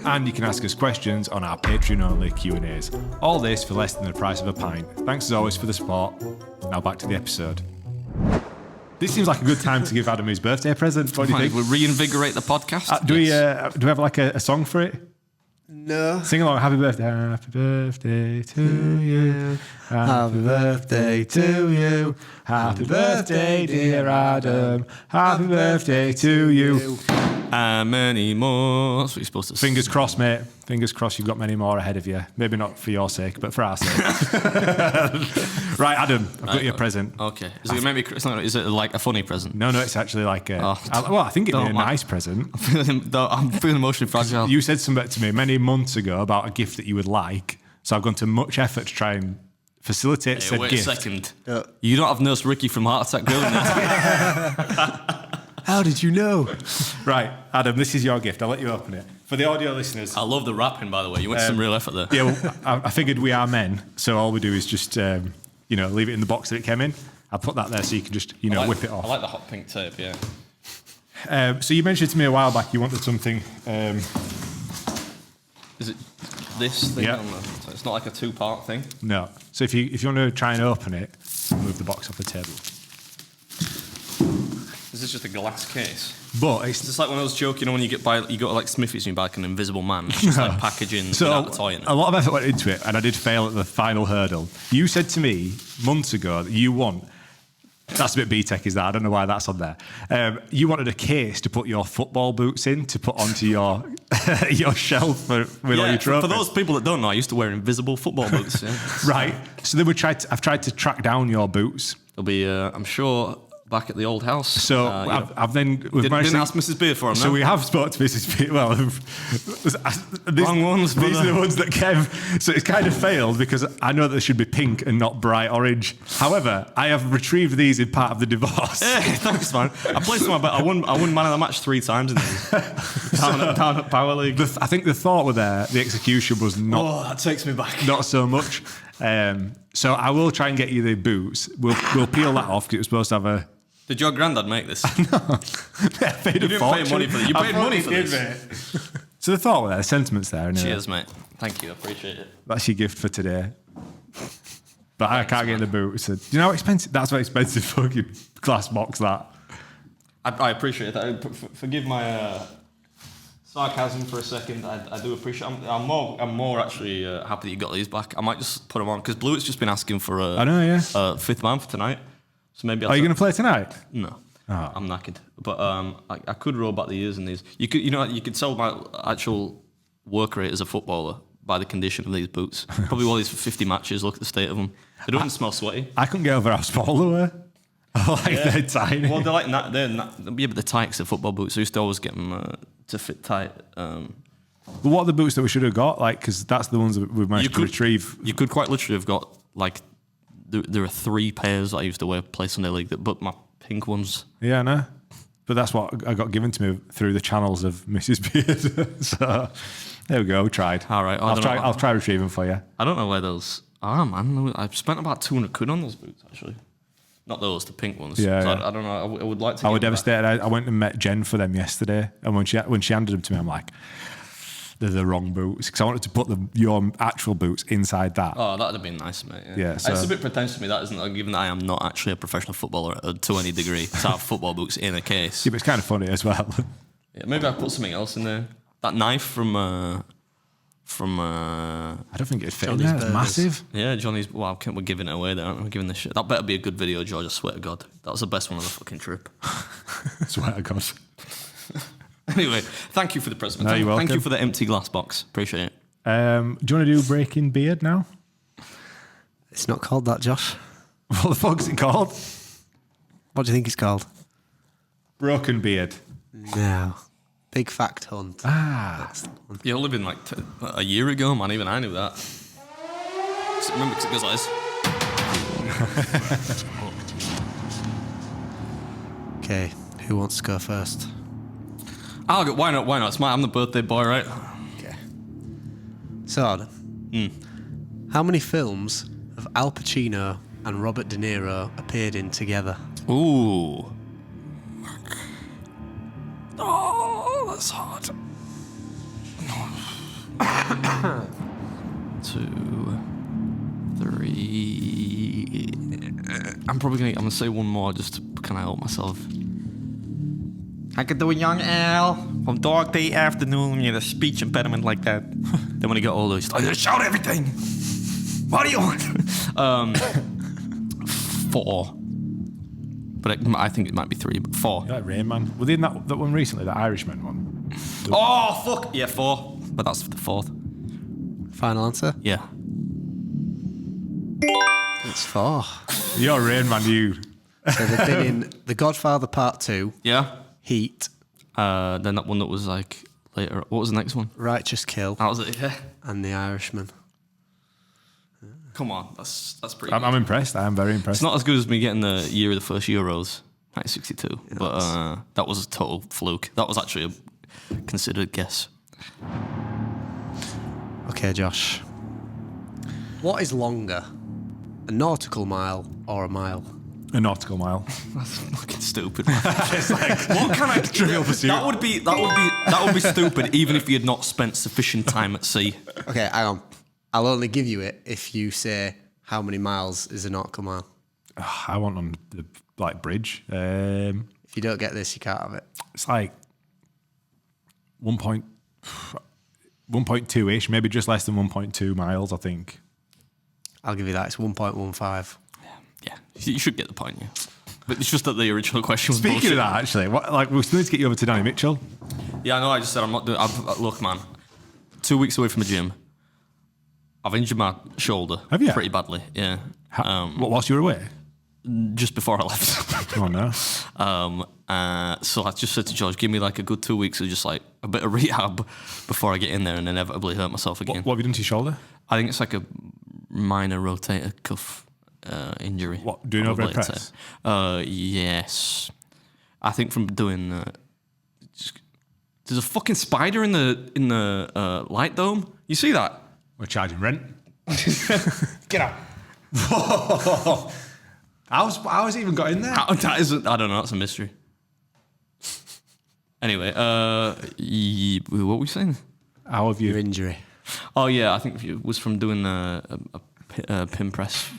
And you can ask us questions on our Patreon-only Q&As. All this for less than the price of a pint. Thanks as always for the support. Now back to the episode. This seems like a good time to give Adam his birthday present. What do you think? We'll reinvigorate the podcast. Do we have like a song for it? No. Sing along. Happy birthday to you. Happy birthday to you. Happy birthday, dear Adam. Happy birthday to you. And many more. That's what you're supposed to say. Fingers crossed, mate. Fingers crossed you've got many more ahead of you. Maybe not for your sake, but for our sake. Right, Adam, I've got you a present. Okay. Is it like a funny present? No, it's actually like I think it'd be a nice present. I'm feeling emotionally fragile. You said something to me many months ago about a gift that you would like, so I've gone to much effort to try and facilitate said wait gift. Wait a second. You don't have Nurse Ricky from Heart Attack Girl in there. How did you know? Right, Adam, this is your gift. I'll let you open it. For the audio listeners... I love the rapping, by the way. You went to some real effort there. Yeah, well, I figured we are men, so all we do is just, leave it in the box that it came in. I'll put that there so you can just, whip it off. I like the hot pink tape, yeah. So you mentioned to me a while back you wanted something. Is it this thing? Yeah. So it's not like a two-part thing? No. So if you want to try and open it, move the box off the table. Is this just a glass case? But It's just like one of those jokes, you know, when you go to like Smithy's and you buy like an invisible man. It's just like packaging without the toy in it. a lot of effort went into it, and I did fail at the final hurdle. You said to me months ago that you want. That's a bit B-Tech, is that? I don't know why that's on there. You wanted a case to put your football boots in, to put onto your your shelf with all your trophies. For those people that don't know, I used to wear invisible football boots. Yeah. Right. So then I've tried to track down your boots. They'll be, I'm sure, back at the old house. So I've then... Didn't ask Mrs. Beard for them, So no? we have spoke to Mrs. Beard. Well, Wrong ones, these brother. are the ones that Kev... So it's kind of failed because I know that they should be pink and not bright orange. However, I have retrieved these in part of the divorce. Hey, thanks, man. I played some, but I won man of the match 3 times in these. down at Power League. I think the thought were there, the execution was not... Oh, that takes me back. Not so much. So I will try and get you the boots. We'll peel that off because it was supposed to have a... Did your granddad make this? I paid You didn't pay money for this. You paid money for this. So the thought were there, the sentiment's there. Anyway. Cheers, mate. Thank you. I appreciate it. That's your gift for today. But I can't get the boots. Do you know how expensive? That's what expensive fucking glass box that. I appreciate that. Forgive my sarcasm for a second. I do appreciate. I'm more actually happy that you got these back. I might just put them on because Blue's just been asking for I know, yeah. Fifth man for tonight. So maybe. Are you going to play tonight? No. Oh. I'm knackered. But I could roll back the years in these. You could sell my actual work rate as a footballer by the condition of these boots. Probably wore these for 50 matches. Look at the state of them. They don't even smell sweaty. I couldn't get over how small they were. They're tiny. Well, they're like yeah, but they're tight 'cause they're football boots. I used to always get them to fit tight. But what are the boots that we should have got? Like, because that's the ones that we've managed to retrieve. You could quite literally have got like there are 3 pairs that I used to wear play Sunday League, but my pink ones. Yeah, I know. But that's what I got given to me through the channels of Mrs. Beard. So there we go. We tried. All right, I'll try retrieving for you. I don't know where those are, man. I've spent about 200 quid on those boots actually. Not those, the pink ones. Yeah, so yeah. I don't know. I would like to. I was devastated. I went and met Jen for them yesterday, and when she handed them to me, I'm like, they're the wrong boots because I wanted to put your actual boots inside that. Oh, that'd have been nice, mate. Yeah, so- It's a bit pretentious to me, that isn't it? Given that I am not actually a professional footballer to any degree, to have football boots in a case. Yeah, but it's kind of funny as well. Yeah, maybe I put something else in there. That knife from I don't think it'd fit in Johnny's there. It's Burgers. massive. yeah, Johnny's. Well, we're giving it away there, aren't we? We're giving this shit. That better be a good video, George. I swear to God, that was the best one of the fucking trip. I swear to God. Anyway, thank you for the present. No, you're welcome. Thank you for the empty glass box. Appreciate it. Do you want to do Breaking Beard now? It's not called that, Josh. What the fuck's it called? What do you think it's called? Broken Beard. No. Big Fact Hunt. Ah. That's the one. You're living like a year ago, man. Even I knew that. Remember, 'cause it goes like this. Okay, who wants to go first? I'll go. Why not? Why not? I'm the birthday boy, right? Okay. So, Adam, how many films have Al Pacino and Robert De Niro appeared in together? Ooh. Oh, that's hard. 2, 3. I'm gonna say one more just to kind of help myself. I could do a young Al from Dog Day Afternoon. You had a speech impediment like that. Then when he got older, he's like, shout everything. What do you want? 4. But I think it might be 3, but 4. You like Rain Man? Well, they did that one recently, the Irishman one. Oh, fuck. Yeah, 4. But that's the 4th. Final answer? Yeah. It's 4. You're Rain Man, you. So they've been in The Godfather Part 2, Yeah? Heat, Then that one that was like later. What was the next one? Righteous Kill, That was it, yeah. and The Irishman. Come on, that's pretty I'm good. impressed. I am very impressed. It's not as good as me getting the year of the first Euros, 1962. But that was a total fluke. That was actually a considered guess. Okay, Josh. What is longer, a nautical mile or a mile? A nautical mile. That's fucking stupid. Man. It's like What kind of Trivial Pursuit. That would be stupid, even if you had not spent sufficient time at sea. Okay, hang on. I'll only give you it if you say how many miles is a nautical mile. I want on the bridge. If you don't get this, you can't have it. It's like 1.2-ish, maybe just less than 1.2 miles, I think. I'll give you that. It's 1.15. Yeah, you should get the point. Yeah, but it's just that the original question was Speaking bullshit. of that, actually, we still need to get you over to Danny Mitchell. Yeah, I know. I just said I'm not doing. Look, man, 2 weeks away from the gym. I've injured my shoulder. Have you? Pretty badly. Yeah. Whilst you were away? Just before I left. Oh no. So I just said to George, give me like a good 2 weeks of just like a bit of rehab before I get in there and inevitably hurt myself again. What have you done to your shoulder? I think it's like a minor rotator cuff injury. What, doing overhead press? Yes. I think from doing. There's a fucking spider in the light dome. You see that? We're charging rent. Get out. Whoa. How's it even got in there? That isn't. I don't know. That's a mystery. Anyway, what were we saying? How have you? Your injury. Oh yeah, I think it was from doing a pin press.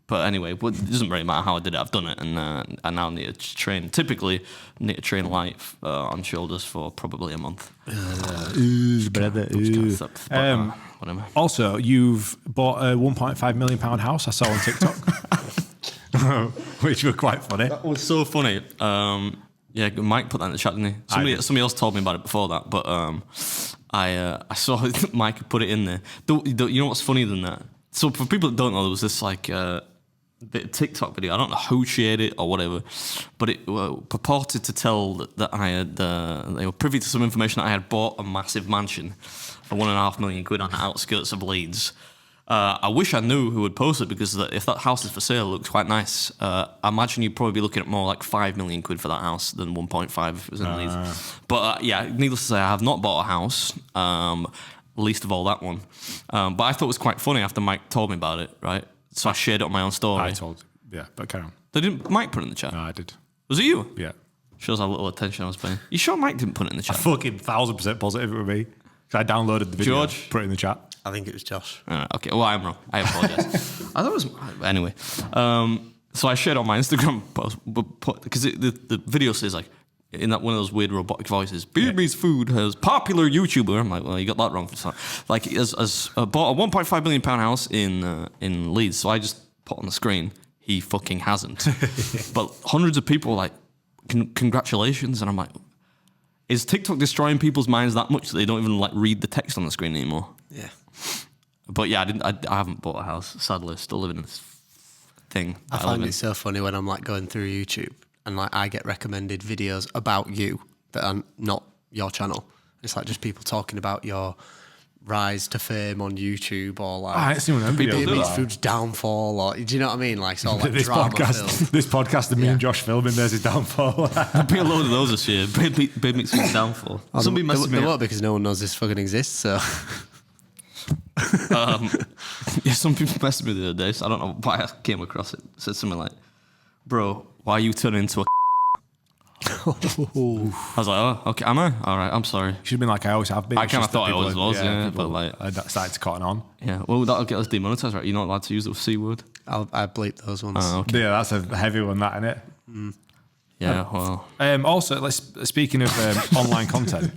But anyway, it doesn't really matter how I did it. I've done it, and I now need to train. Typically, need to train light on shoulders for probably a month. Whatever. Also, you've bought a £1.5 million house. I saw on TikTok, which were quite funny. That was so funny. Yeah, Mike put that in the chat, didn't he? Somebody else told me about it before that, but I saw Mike had put it in there. You know what's funnier than that? So for people that don't know, there was this like TikTok video. I don't know who shared it or whatever, but it purported to tell that I had they were privy to some information that I had bought a massive mansion for £1.5 million on the outskirts of Leeds. I wish I knew who had posted, because if that house is for sale, it looks quite nice. I imagine you'd probably be looking at more like £5 million for that house than 1.5 if it was in Leeds. But yeah, needless to say, I have not bought a house. Least of all that one. But I thought it was quite funny after Mike told me about it, right? So I shared it on my own story. But carry on. Didn't Mike put it in the chat? No, I did. Was it you? Yeah. Shows how little attention I was paying. You sure Mike didn't put it in the chat? Fucking 1,000% positive it would be. Because I downloaded the video. George? Put it in the chat. I think it was Josh. Okay, well, I'm wrong. I apologize. I thought it was... Anyway. So I shared on my Instagram post, because the video says, like, in that one of those weird robotic voices, Beerby's Food has popular YouTuber. I'm like, well, you got that wrong. Like, as bought a £1.5 million house in Leeds, so I just put on the screen, he fucking hasn't. But hundreds of people were like, congratulations, and I'm like, is TikTok destroying people's minds that much that they don't even like read the text on the screen anymore? Yeah. But yeah, I haven't bought a house, sadly. Still living in this thing. I find it so funny when I'm like going through YouTube and like I get recommended videos about you that are not your channel. It's like just people talking about your rise to fame on YouTube, or like I ain't seen one of them videos. Beerby's Food's downfall, or do you know what I mean? Like it's all like drama film. This podcast that me and Josh filming, there's his downfall. There'll be a load of those this year. Babe Meets Food's downfall. Somebody messaged me. They won't, because no one knows this fucking exists. So yeah, some people messaged me the other day, so I don't know why I came across it. It said something like, "Bro, why are you turning into a?" I was like, "Oh, okay, am I? All right, I'm sorry." Should have been like I always have been. I kind of thought I always was, yeah, people, but like I started to cotton on. Yeah, well, that'll get us demonetized, right? You're not allowed to use the C word. I bleep those ones. Oh, okay. Yeah, that's a heavy one, that, isn't it? Yeah, well. Also, speaking of online content,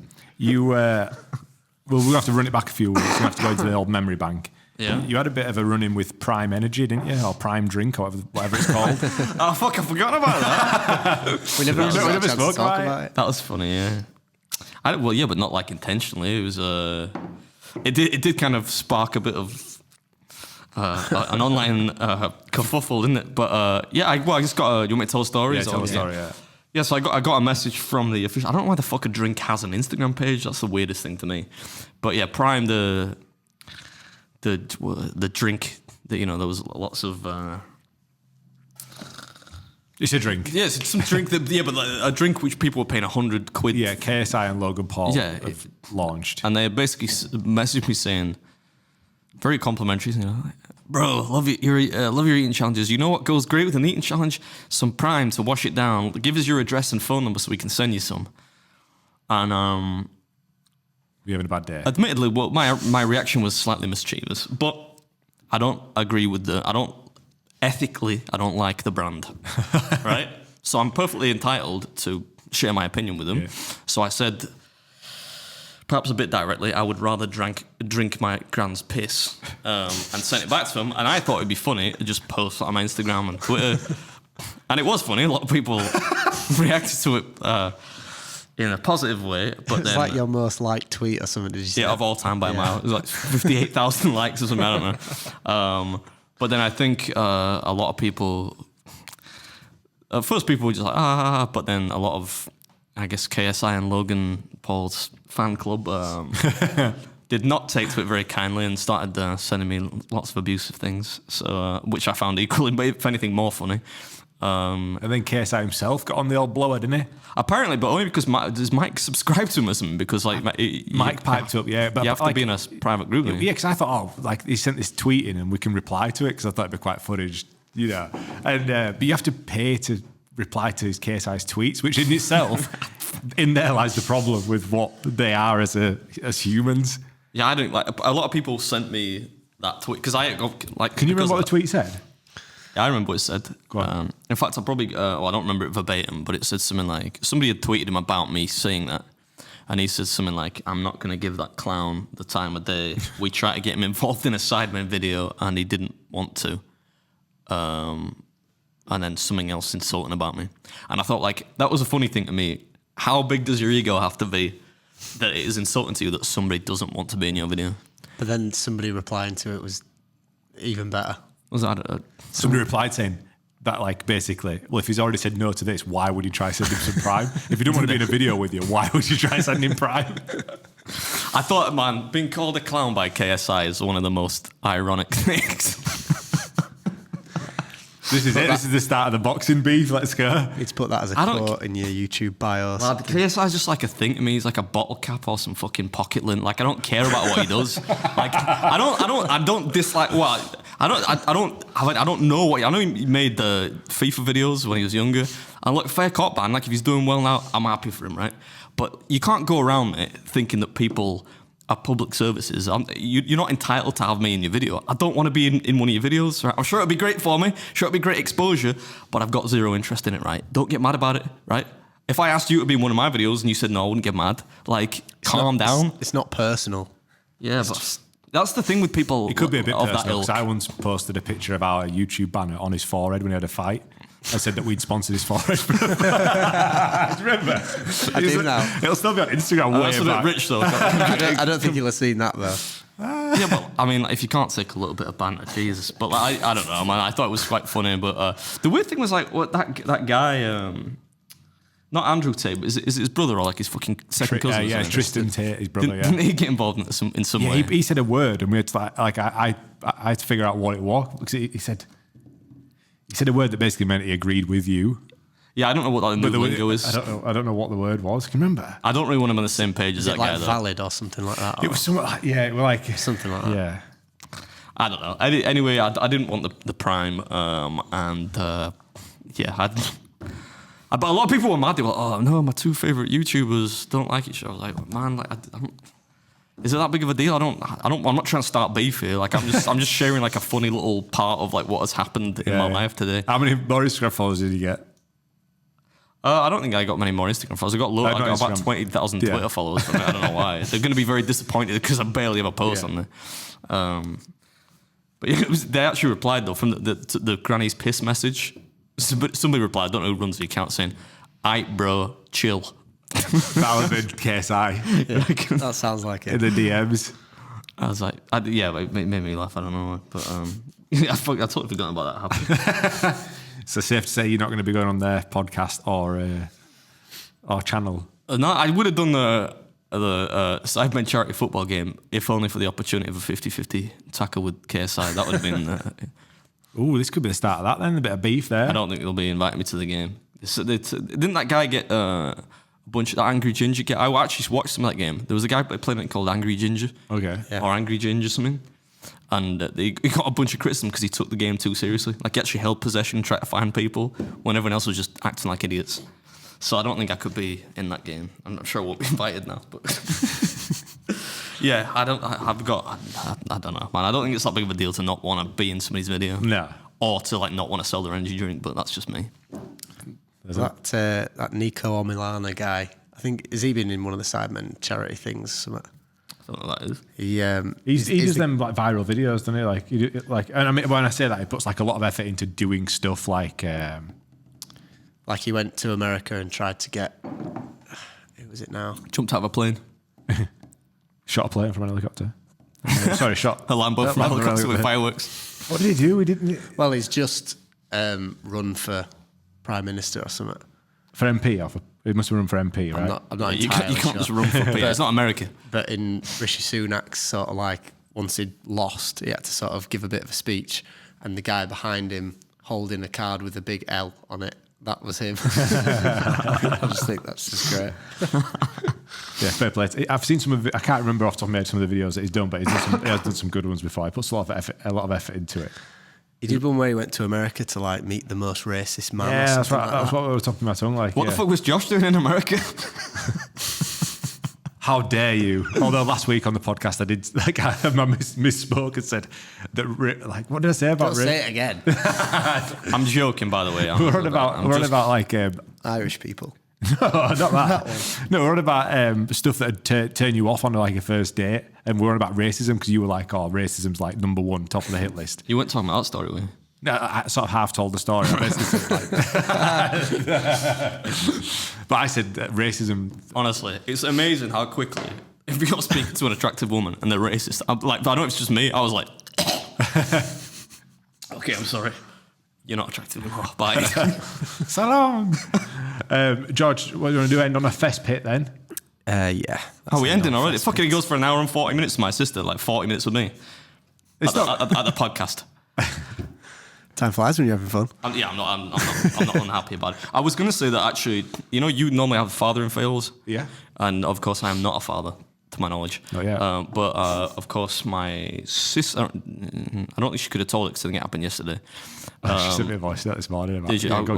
well, we'll have to run it back a few weeks. We have to go to the old memory bank. Yeah. You had a bit of a run-in with Prime Energy, didn't you? Or Prime Drink, or whatever it's called. Oh, fuck, I forgot about that. we never spoke about it. That was funny, yeah. Well, yeah, but not like intentionally. It was, it did kind of spark a bit of an online kerfuffle, didn't it? But yeah, I just got. You want me to tell a story? Yeah, tell a story. Yeah. Yeah, so I got a message from the official. I don't know why the fuck a drink has an Instagram page. That's the weirdest thing to me. But yeah, Prime the drink that, you know, there was lots of. It's a drink. Yeah, it's some drink that but like a drink which people were paying £100. Yeah, KSI and Logan Paul have launched, and they basically messaged me saying, very complimentary. You know, like, bro, love your eating challenges. You know what goes great with an eating challenge? Some Prime to wash it down. Give us your address and phone number so we can send you some. And you having a bad day? Admittedly, well, my reaction was slightly mischievous, but I don't agree with ethically, I don't like the brand, right? So I'm perfectly entitled to share my opinion with them. Yeah. So I said, perhaps a bit directly, I would rather drink my grand's piss and send it back to them. And I thought it'd be funny to just post on my Instagram and Twitter. And it was funny. A lot of people reacted to it in a positive way. But it's like your most liked tweet or something, did you say? Yeah, of all time by a mile. It was like 58,000 likes or something, I don't know. But then I think a lot of people... At first, people were just like, but then a lot of, I guess, KSI and Logan Paul's fan club did not take to it very kindly and started sending me lots of abusive things, so which I found equally, if anything, more funny. And then KSI himself got on the old blower, didn't he? Apparently, but only because does Mike subscribe to him or something? Because like Mike piped up, yeah. But you have to be in a private group. Yeah, because I thought, he sent this tweet in and we can reply to it because I thought it'd be quite funny, just, you know. And but you have to pay to reply to his KSI's tweets, which in itself, in there lies the problem with what they are as humans. Yeah, I don't like. A lot of people sent me that tweet because I like. Can you remember what the tweet said? Yeah, I remember what it said. Go on. In fact, I probably I don't remember it verbatim, but it said something like somebody had tweeted him about me saying that, and he said something like, "I'm not going to give that clown the time of day." We tried to get him involved in a Sidemen video, and he didn't want to. And then something else insulting about me. And I thought, like, that was a funny thing to me. How big does your ego have to be that it is insulting to you that somebody doesn't want to be in your video? But then somebody replying to it was even better. Was that somebody replied saying that, like, basically, well, if he's already said no to this, why would you try send him some Prime? If he don't want to be in a video with you, why would you try sending him Prime? I thought, man, being called a clown by KSI is one of the most ironic things. This is it. This is the start of the boxing beef. Let's go. Need to put that as a quote in your YouTube bio. Well, KSI is just like a thing to me. He's like a bottle cap or some fucking pocket lint. Like, I don't care about what he does. Like, I don't dislike. Well, I don't know what. I know he made the FIFA videos when he was younger. And look, fair cop, man. Like, if he's doing well now, I'm happy for him, right? But you can't go around it thinking that people are public services. You're not entitled to have me in your video. I don't want to be in one of your videos. Right? I'm sure it'll be great for me. Sure, it'll be great exposure, but I've got zero interest in it, right? Don't get mad about it, right? If I asked you to be in one of my videos and you said no, I wouldn't get mad. Like, calm down. It's not personal. Yeah, but that's the thing with people. It could be a bit of personal, that ilk. because I once posted a picture of our YouTube banner on his forehead when he had a fight. I said that we'd sponsored his forehead. Remember? I do now. It'll still be on Instagram. That's a bit rich, though. I don't think you'll have seen that, though. Yeah, but I mean, if you can't take a little bit of banter, Jesus. But like, I don't know, man. I thought it was quite funny. But the weird thing was like, what that guy, not Andrew Tate, but is it his brother or like his fucking second cousin? Yeah, it's Tristan Tate, his brother. Didn't he get involved in some way? He said a word, and we had to I had to figure out what it was, because he said a word that basically meant he agreed with you. Yeah, I don't know what that lingo is. I don't know what the word was. Can you remember? I don't really want him on the same page as that guy, like though. valid or something like that. It was something like something like that. Yeah. I don't know. Anyway, I didn't want the Prime, but a lot of people were mad. They were like, "Oh no, my two favorite YouTubers don't like each other." I was like, "Man, like, is it that big of a deal? I'm not trying to start beef here. Like, I'm just sharing like a funny little part of like what has happened in my life today." How many more Instagram followers did you get? I don't think I got many more Instagram followers. I got about 20,000 Twitter followers. I don't know why. They're going to be very disappointed because I barely ever post on there. But they actually replied though from the granny's piss message. Somebody replied, I don't know who runs the account, saying, "Aight, bro, chill." That would have been KSI. Yeah, that sounds like it. In the DMs. I was like, it made me laugh. I don't know why, but I totally forgot about that happening. So safe to say you're not going to be going on their podcast or channel. No, I would have done the Sidemen charity football game if only for the opportunity of a 50-50 tackle with KSI. That would have been. Ooh, this could be the start of that then. A bit of beef there. I don't think they'll be inviting me to the game. Didn't that guy get a bunch of that Angry Ginger? I actually watched some of that game. There was a guy playing it called Angry Ginger. Okay. Yeah. Or Angry Ginger something. And he got a bunch of criticism because he took the game too seriously. Like, he actually held possession, tried to find people, when everyone else was just acting like idiots. So I don't think I could be in that game. I'm not sure I won't be invited now, but yeah, I don't know, man. I don't think it's that big of a deal to not want to be in somebody's video. No. Or to like not want to sell their energy drink, but that's just me. That Nico Milana guy, I think, has he been in one of the Sidemen charity things? Something? I don't know what that is. He does them like viral videos, doesn't he? And I mean, when I say that, he puts like a lot of effort into doing stuff like he went to America and tried to get, who was it now? Jumped out of a plane. Shot a plane from an helicopter. Shot a Lambo from a helicopter with fireworks. What did he do? He didn't. Well, he's just run for Prime Minister or something. For MP, he must have run for MP, right? I'm not You entirely can't sure. just run for PR. It's not America. But in Rishi Sunak's sort of like, once he'd lost, he had to sort of give a bit of a speech, and the guy behind him holding a card with a big L on it, that was him. I just think that's just great. Yeah, fair play. I've seen some of it. I can't remember off the top of my head some of the videos that he's done, but he has done some good ones before. He puts a lot of effort into it. He did one where he went to America to like meet the most racist man. Yeah, or that's right. like That's what we were talking about. What the fuck was Josh doing in America? How dare you? Although last week on the podcast I did like I misspoke and said that what did I say about Don't say it again. I'm joking, by the way. We're on about like Irish people. no, not that. No, we're on about stuff that would turn you off on like a first date, and we're on about racism because you were like, "Oh, racism's like number one, top of the hit list." You weren't talking about that story, were you? No, I sort of half told the story. I basically said, but I said racism. Honestly, it's amazing how quickly, if you're speaking to an attractive woman and they're racist, I don't know if it's just me, I was like, okay, I'm sorry. You're not attractive anymore. Bye. So long. George, what do you want to do? End on a fest pit then? Yeah. Oh, we ending already? It fucking goes for an hour and 40 minutes to my sister, like 40 minutes with me. At the podcast. Time flies when you're having fun. I'm not unhappy about it. I was going to say that actually, you normally have a father in fails. Yeah. And of course, I am not a father, to my knowledge. Not yet. But of course, my sister, I don't think she could have told it because I think it happened yesterday. She sent me a voice note this morning. Did you? Go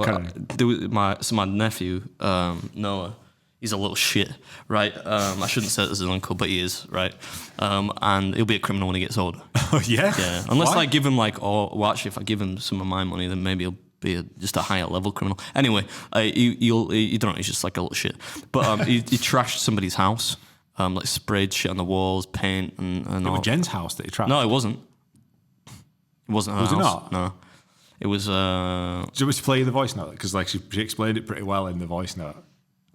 My nephew, Noah, he's a little shit, right? I shouldn't say it as an uncle, but he is, right? And he'll be a criminal when he gets older. Oh, yeah? Yeah. Unless Why? I give him actually, if I give him some of my money, then maybe he'll be just a higher level criminal. Anyway, you don't know, he's just like a little shit. But he trashed somebody's house, like sprayed shit on the walls, paint and It all. was Jen's house that he trashed. No, it wasn't. It wasn't her Was it house. not? No. It was... Do you want me to play the voice note? Because like she explained it pretty well in the voice note.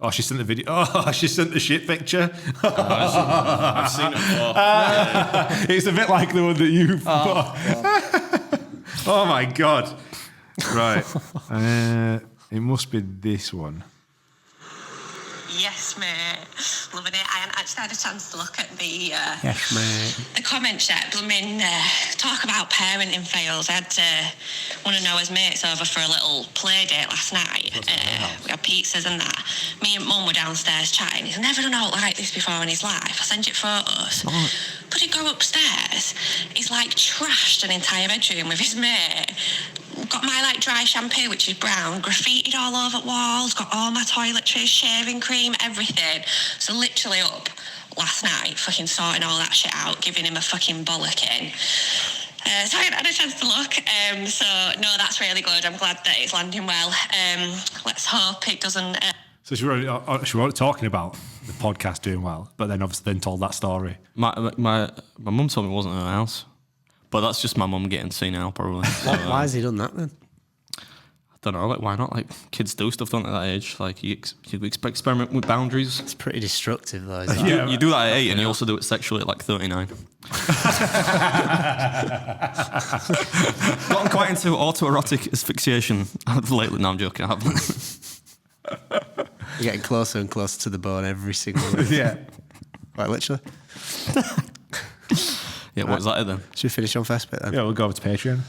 Oh, she sent the video. Oh, she sent the shit picture. I've seen it before. It's a bit like the one that you. Oh my god! Right, it must be this one. Yes, mate. Loving it. I hadn't actually had a chance to look at the Yes, mate. the comments yet. Blooming talk about parenting fails. I had one of Noah's mates over for a little play date last night. We had pizzas and that. Me and Mum were downstairs chatting. He's never done out like this before in his life. I sent you photos. But he'd go upstairs. He's like trashed an entire bedroom with his mate. Got my like dry shampoo, which is brown, graffitied all over walls, got all my toiletries, shaving cream, everything. So literally up last night, fucking sorting all that shit out, giving him a fucking bollocking. So I hadn't had a chance to look. So no, that's really good. I'm glad that it's landing well. Let's hope it doesn't... So she were talking about the podcast doing well, but then obviously then told that story. My mum told me it wasn't her house. But that's just my mum getting senile, probably. So, Why has he done that then? I don't know. Like, why not? Like, kids do stuff, don't they, at that age? Like, you experiment with boundaries. It's pretty destructive, though. Isn't it? Yeah. You do that at 8, and you also do it sexually at like 39. Gotten quite into autoerotic asphyxiation lately. No, I'm joking. I haven't. You're getting closer and closer to the bone every single day. Yeah. Quite literally. Yeah, what was that then? Should we finish on Fest Bit then? Yeah, we'll go over to Patreon.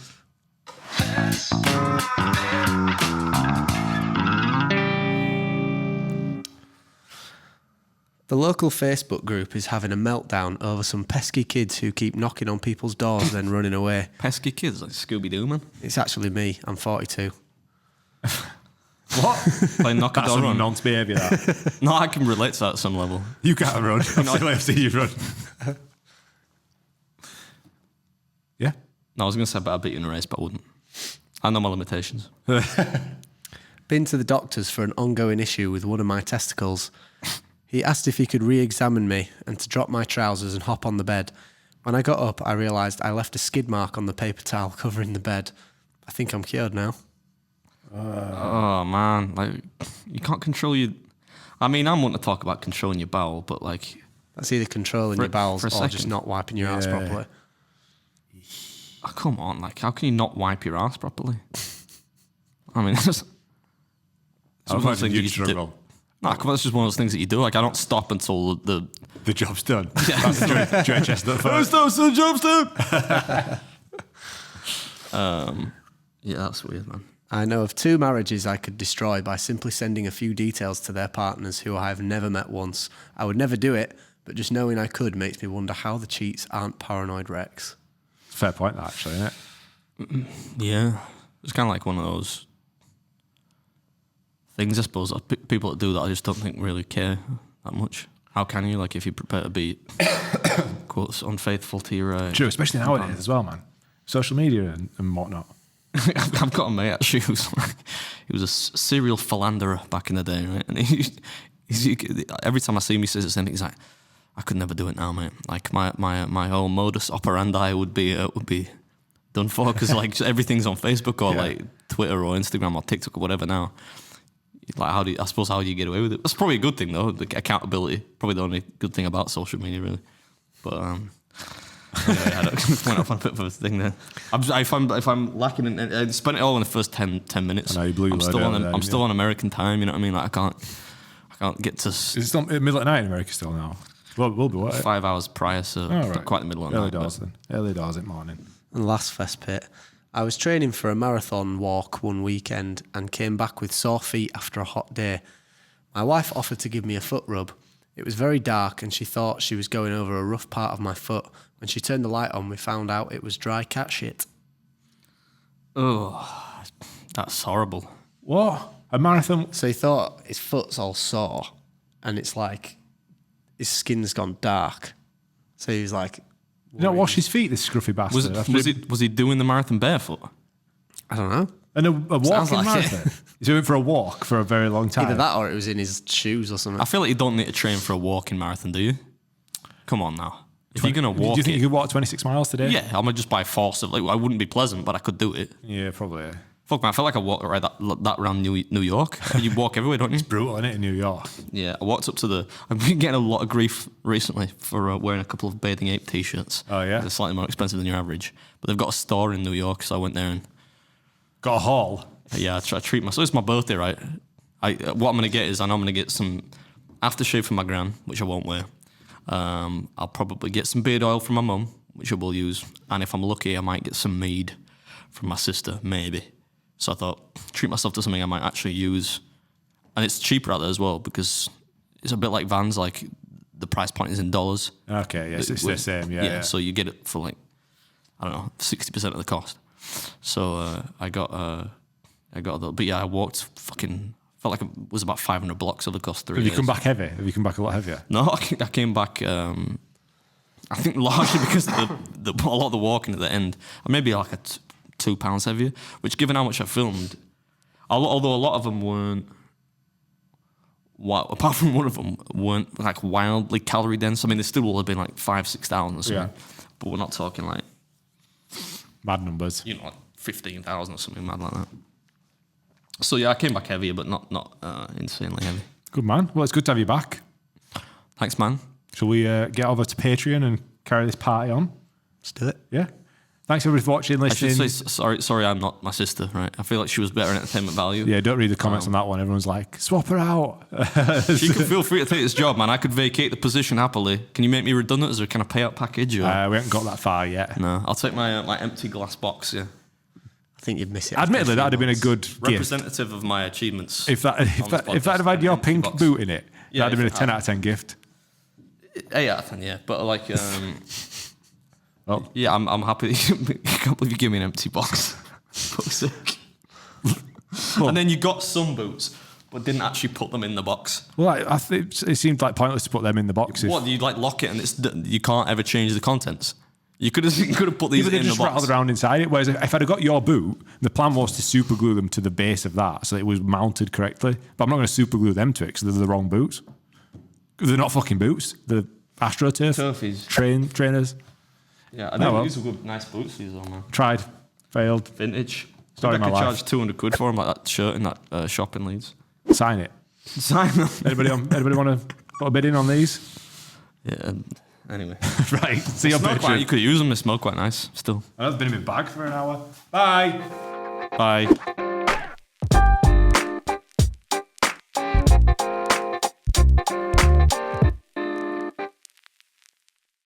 The local Facebook group is having a meltdown over some pesky kids who keep knocking on people's doors then running away. Pesky kids like Scooby-Doo, man. It's actually me. I'm 42. What? Like knock a That's door some on. nonce behaviour, that. No, I can relate to that at some level. You can't run. I've seen you run. Yeah. No, I was going to say about I beat you in a race, but I wouldn't. I know my limitations. Been to the doctors for an ongoing issue with one of my testicles. He asked if he could re-examine me and to drop my trousers and hop on the bed. When I got up, I realised I left a skid mark on the paper towel covering the bed. I think I'm cured now. Oh, man. Like, you can't control your... I mean, I'm wanting to talk about controlling your bowel, but like... That's either controlling your bowels for or a second. just not wiping your ass properly. Oh, come on, like, how can you not wipe your ass properly? I mean, it's I'll one of those find things you that you do. struggle. No, come on, it's just one of those things that you do. Like, I don't stop until the The job's done. That's the Joey Chestnut first. the job's done. Yeah, that's weird, man. I know of 2 marriages I could destroy by simply sending a few details to their partners who I have never met once. I would never do it, but just knowing I could makes me wonder how the cheats aren't paranoid wrecks. Fair point, that, actually, isn't it? Yeah, it's kind of like one of those things, I suppose. People that do that, I just don't think really care that much. How can you, like, if you prepare to be, quotes, unfaithful to your... True, especially nowadays as well, man. Social media and whatnot. I've got a mate actually he was a serial philanderer back in the day, right? And every time I see him, he says the same thing. He's like, I could never do it now, mate. Like my whole modus operandi would be done for, because like everything's on Facebook or like Twitter or Instagram or TikTok or whatever now. Like how do you get away with it? That's probably a good thing though. The accountability, probably the only good thing about social media, really. But anyway, I went off on a bit of a thing there. If I'm lacking in, I spent it all in the first 10 minutes. I know, you blew your I'm load still out on. there, I'm still on American time. You know what I mean? Like I can't get to. Is it still middle at night in America still now? Well, we'll be what? 5 hours prior, so Right. quite the middle of the Early night. doors then. Early doors at morning. And last fest pit, I was training for a marathon walk one weekend and came back with sore feet after a hot day. My wife offered to give me a foot rub. It was very dark and she thought she was going over a rough part of my foot. When she turned the light on, we found out it was dry cat shit. Oh, that's horrible. What? A marathon? So he thought his foot's all sore and it's like his skin's gone dark. So he was like... Did not wash his feet, this scruffy bastard? Was he doing the marathon barefoot? I don't know. And a walking Sounds like marathon? He's doing it for a walk for a very long time. Either that or it was in his shoes or something. I feel like you don't need to train for a walking marathon, do you? Come on now. If you're gonna walk, do you think you could walk 26 miles today? Yeah, I'm just by force of like. I wouldn't be pleasant, but I could do it. Yeah, probably. Fuck man, I feel like I walked right that around New York. You walk everywhere, don't you? Brutal, isn't it, in New York? Yeah, I walked up to the... I've been getting a lot of grief recently for wearing a couple of Bathing Ape t-shirts. Oh, yeah? They're slightly more expensive than your average. But they've got a store in New York, so I went there and... Got a haul? Yeah, I treat myself. It's my birthday, right? What I'm going to get is, I know I'm going to get some aftershave from my gran, which I won't wear. I'll probably get some beard oil from my mum, which I will use. And if I'm lucky, I might get some mead from my sister, maybe. So I thought, treat myself to something I might actually use. And it's cheaper out there as well, because it's a bit like Vans, like the price point is in dollars. Okay, yes, it's the same, yeah. So you get it for like, I don't know, 60% of the cost. So I got but yeah, I walked felt like it was about 500 blocks over the cost of 3 Have days. you come back heavy? Have you come back a lot heavier? No, I came back, I think largely because a lot of the walking at the end, maybe like 2 pounds heavier, which given how much I filmed, although a lot of them weren't, apart from one of them, weren't like wildly calorie dense. I mean, they still will have been like 5,000-6,000 or something, Yeah. but we're not talking like, Mad numbers. you know, like 15,000 or something mad like that. So yeah, I came back heavier, but not insanely heavy. Good man. Well, it's good to have you back. Thanks, man. Shall we get over to Patreon and carry this party on? Let's do it. Yeah. Thanks everybody for watching, I should listening. say sorry, I'm not my sister, right? I feel like she was better in entertainment value. Yeah, don't read the comments on that one. Everyone's like, swap her out. She could feel free to take this job, man. I could vacate the position happily. Can you make me redundant? Is there a kind of payout package? Or? We haven't got that far yet. No, I'll take my empty glass box. Yeah, I think you'd miss it. Admittedly, that'd have been a good gift. representative of my achievements. If that had had your pink boot in it, Yeah, that'd have been a if- 10 out of 10 gift. 8 out of 10, yeah. But like, Well, yeah, I'm happy. I can't believe you gave me an empty box. Fuck's sake. And then you got some boots, but didn't actually put them in the box. well, I think it seemed like pointless to put them in the boxes. What, you like lock it and you can't ever change the contents? You could have put these People in just the box. rattled around inside it. Whereas if I'd have got your boot, the plan was to super glue them to the base of that so it was mounted correctly. But I'm not going to super glue them to it because they're the wrong boots. They're not fucking boots. They're AstroTurf Turfies. trainers. Yeah, I know well. these are good, nice boots. These are, man. Tried, failed. Vintage. Story I of my could life. charge 200 quid for them, like that shirt in that shop in Leeds. Sign it. Sign them. Anybody want to put a bid in on these? Yeah. Anyway, Right. See you on you Patreon. could use them. They smell quite nice. Still. I've been in my bag for an hour. Bye. Bye.